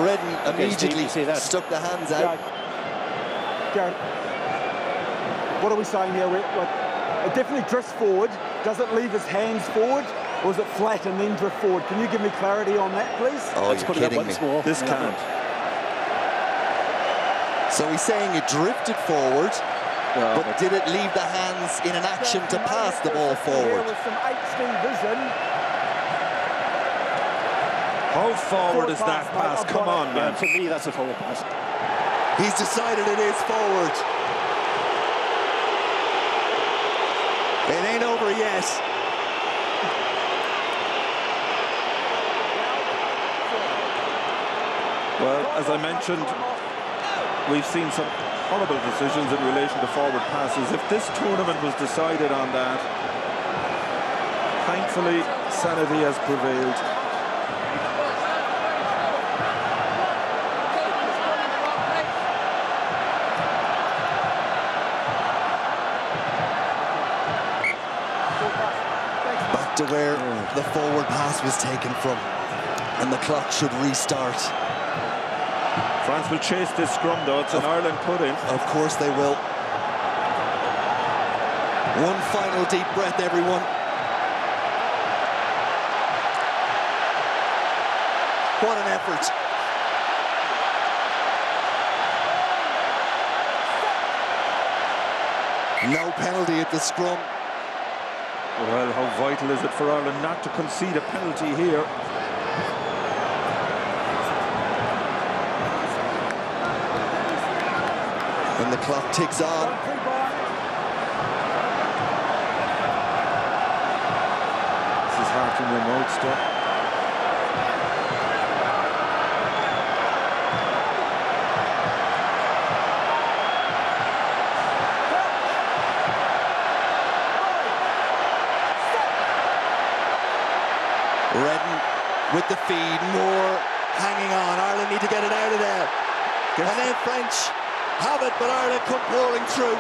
A: Redden immediately stuck the hands out.
C: Gareth, what are we saying here? It definitely drifts forward. Does it leave his hands forward, or is it flat and then drift forward? Can you give me clarity on that, please?
A: Oh,
D: let's put it up once more.
B: This can't.
A: So he's saying it drifted forward, but did it leave the hands in an action to pass the ball forward?
C: With some HD vision.
B: How forward is that pass? Come on, man.
D: For me, that's a forward pass.
A: He's decided it is forward. It ain't over yet.
B: Well, as I mentioned, we've seen some horrible decisions in relation to forward passes. If this tournament was decided on that, thankfully, sanity has prevailed.
A: Back to where the forward pass was taken from, and the clock should restart.
B: France will chase this scrum, though. It's an Ireland put-in.
A: Of course they will. One final deep breath, everyone. What an effort. No penalty at the scrum.
B: Well, how vital is it for Ireland not to concede a penalty here?
A: And the clock ticks on.
B: This is hard and remote stuff.
A: Redden with the feed, Moore hanging on. Ireland need to get it out of there. And then French have it, but Ireland come pouring through.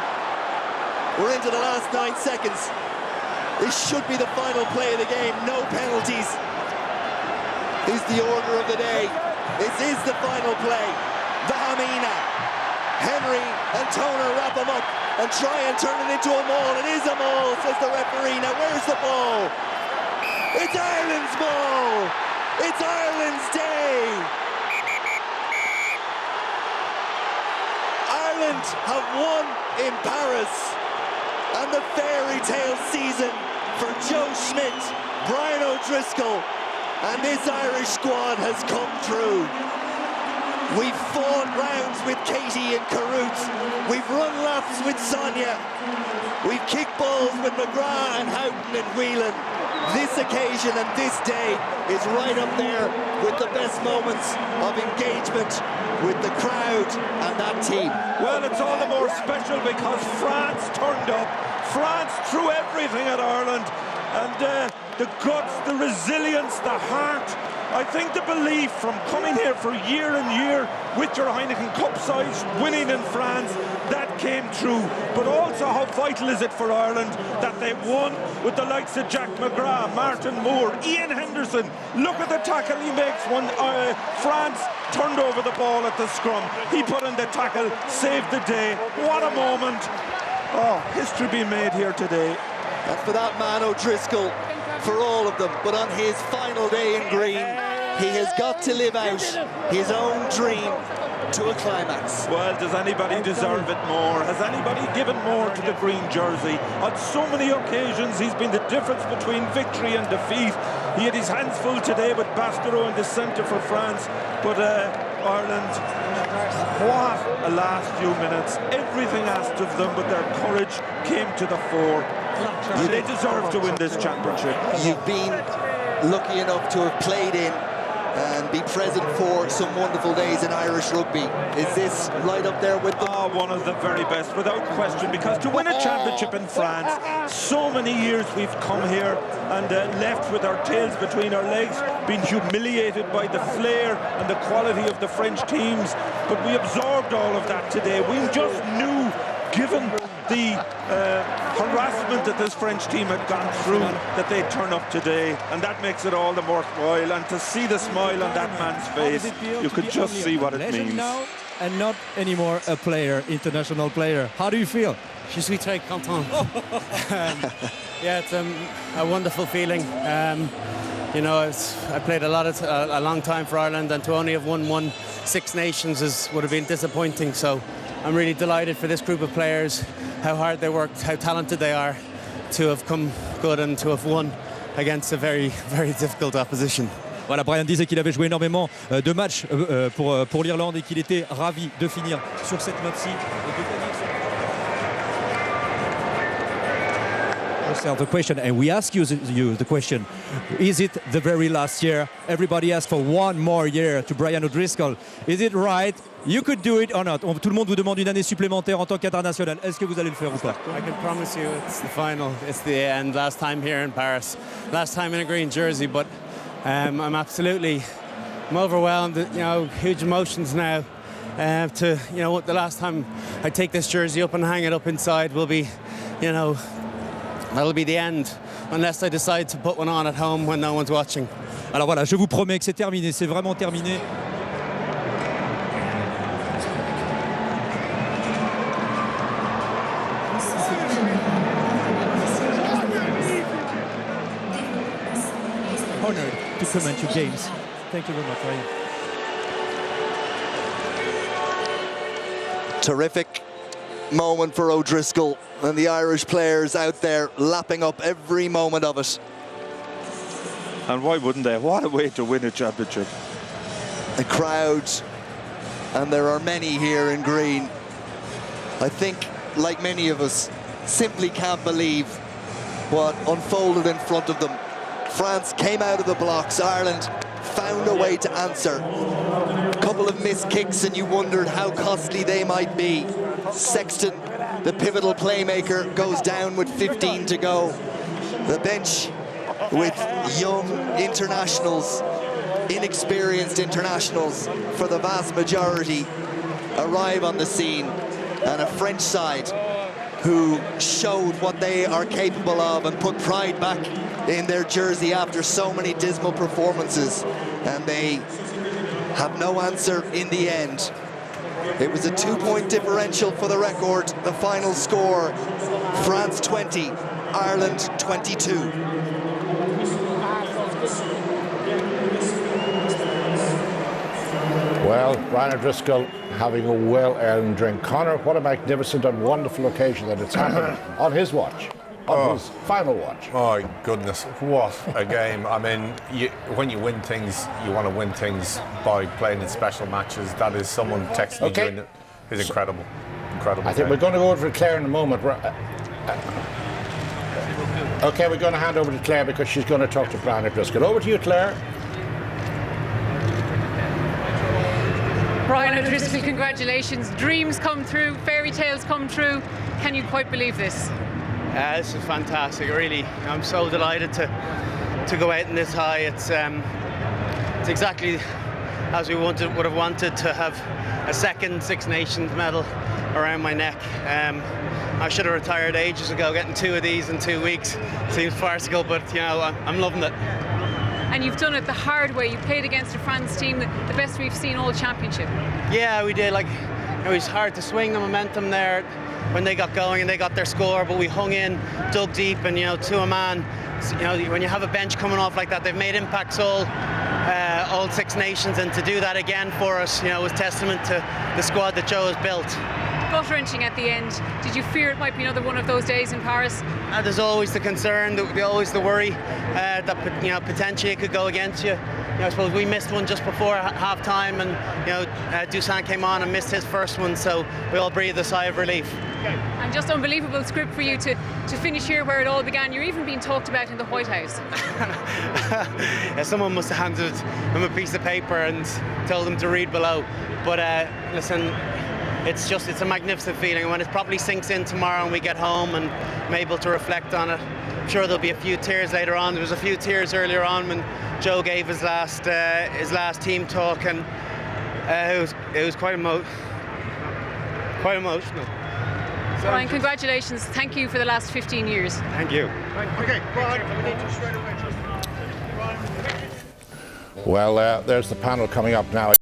A: We're into the last 9 seconds. This should be the final play of the game. No penalties is the order of the day. This is the final play. The Hamina. Henry and Toner wrap them up and try and turn it into a maul. It is a maul, says the referee. Now where's the ball? It's Ireland's ball. It's Ireland's day. Ireland have won in Paris, and the fairy tale season for Joe Schmidt, Brian O'Driscoll, and this Irish squad has come true. We've fought rounds with Katie and Carruth. We've run laps with Sonia. We've kicked balls with McGrath and Houghton and Whelan. This occasion and this day is right up there with the best moments of engagement with the crowd and that team.
B: Well, it's all the more special because France turned up. France threw everything at Ireland. And the guts, the resilience, the heart. I think the belief from coming here for year and year with your Heineken Cup sides, winning in France, that came true. But also how vital is it for Ireland that they won with the likes of Jack McGrath, Martin Moore, Ian Henderson. Look at the tackle he makes when France turned over the ball at the scrum. He put in the tackle, saved the day. What a moment. Oh, history being made here today.
A: And for that man O'Driscoll, for all of them, but on his final day in green, he has got to live out his own dream to a climax.
B: Well, does anybody deserve it more? Has anybody given more to the green jersey? On so many occasions, he's been the difference between victory and defeat. He had his hands full today with Bastereau in the centre for France, but Ireland, what a last few minutes. Everything asked of them, but their courage came to the fore. And they deserve to win this championship.
A: You've been lucky enough to have played in and be present for some wonderful days in Irish rugby. Is this right up there with them?
B: Oh, one of the very best, without question, because to win a championship in France, so many years we've come here and left with our tails between our legs, being humiliated by the flair and the quality of the French teams, but we absorbed all of that today. We just knew, given the harassment that this French team had gone through, that they turn up today, and that makes it all the worthwhile. And to see the smile on that man's face, you could just see what it means.
S: Now, and not anymore a player, international player. How do you feel?
T: Je suis très content. Yeah, it's a wonderful feeling. You know, I played a long time for Ireland, and to only have won Six Nations would have been disappointing. So I'm really delighted for this group of players, how hard they worked, how talented they are, to have come good and to have won against a very, very difficult opposition.
S: Voilà, Brian disait qu'il avait joué énormément de matchs pour l'Irlande et qu'il était ravi de finir sur cette map-ci et de gagner the question, and we ask you the question: is it the very last year? Everybody asked for one more year to Brian O'Driscoll. Is it right? You could do it or not. Tout le monde vous demande une année supplémentaire en tant qu'international. Est-ce que vous allez le faire ou pas?
T: I can promise you it's the final. It's the end. Last time here in Paris. Last time in a green jersey. But I'm overwhelmed. You know, huge emotions now. To, you know, the last time I take this jersey up and hang it up inside will be, you know, that'll be the end, unless I decide to put one on at home when no one's watching.
S: Alors voilà, je vous promets que c'est terminé, c'est vraiment terminé. Honored to comment your games. Thank you very much, Ryan.
A: Terrific moment for O'Driscoll and the Irish players out there lapping up every moment of it.
B: And why wouldn't they? What a way to win a championship.
A: The crowd, and there are many here in green, I think, like many of us, simply can't believe what unfolded in front of them. France came out of the blocks, Ireland found a way to answer. A couple of missed kicks and you wondered how costly they might be. Sexton, the pivotal playmaker, goes down with 15 to go. The bench with young internationals, inexperienced internationals for the vast majority, arrive on the scene, and a French side who showed what they are capable of and put pride back in their jersey after so many dismal performances, and they have no answer in the end. It was a 2-point differential for the record. The final score, France 20, Ireland 22.
M: Well, Brian O'Driscoll having a well-earned drink. Conor, what a magnificent and wonderful occasion that it's happened on his watch. On his final watch.
O: Oh, goodness, what a game. I mean, when you win things, you want to win things by playing in special matches. That is, someone texted me during it. It's incredible. Incredible.
M: I think we're going to go over to Claire in a moment. Okay, we're going to hand over to Claire because she's going to talk to Brian O'Driscoll. Over to you, Claire.
U: Brian O'Driscoll, congratulations. Dreams come true, fairy tales come true. Can you quite believe this?
T: This is fantastic, really. I'm so delighted to go out in this high. It's exactly as we would have wanted to have a second Six Nations medal around my neck. I should have retired ages ago. Getting 2 of these in 2 weeks seems farcical, but you know, I'm loving it.
U: And you've done it the hard way. You played against a France team, the best we've seen all championship.
T: Yeah, we did. Like, it was hard to swing the momentum there when they got going and they got their score, but we hung in, dug deep, and you know, to a man, you know, when you have a bench coming off like that, they've made impacts all Six Nations, and to do that again for us, you know, was testament to the squad that Joe has built.
U: Gut-wrenching at the end. Did you fear it might be another one of those days in Paris?
T: There's always the concern, always the worry that, you know, potentially it could go against you. You know, I suppose we missed one just before half-time, and you know, Dusan came on and missed his first one, so we all breathed a sigh of relief.
U: And just unbelievable script for you to finish here where it all began. You're even being talked about in the White House.
T: Yeah, someone must have handed him a piece of paper and told him to read below. But listen, it's a magnificent feeling. When it probably sinks in tomorrow and we get home and I'm able to reflect on it, I'm sure there'll be a few tears later on. There was a few tears earlier on when Joe gave his last team talk, and it was quite emotional.
U: Ryan, congratulations. Thank you for the last 15 years.
M: Thank you.
F: Okay,
M: Well, there's the panel coming up now.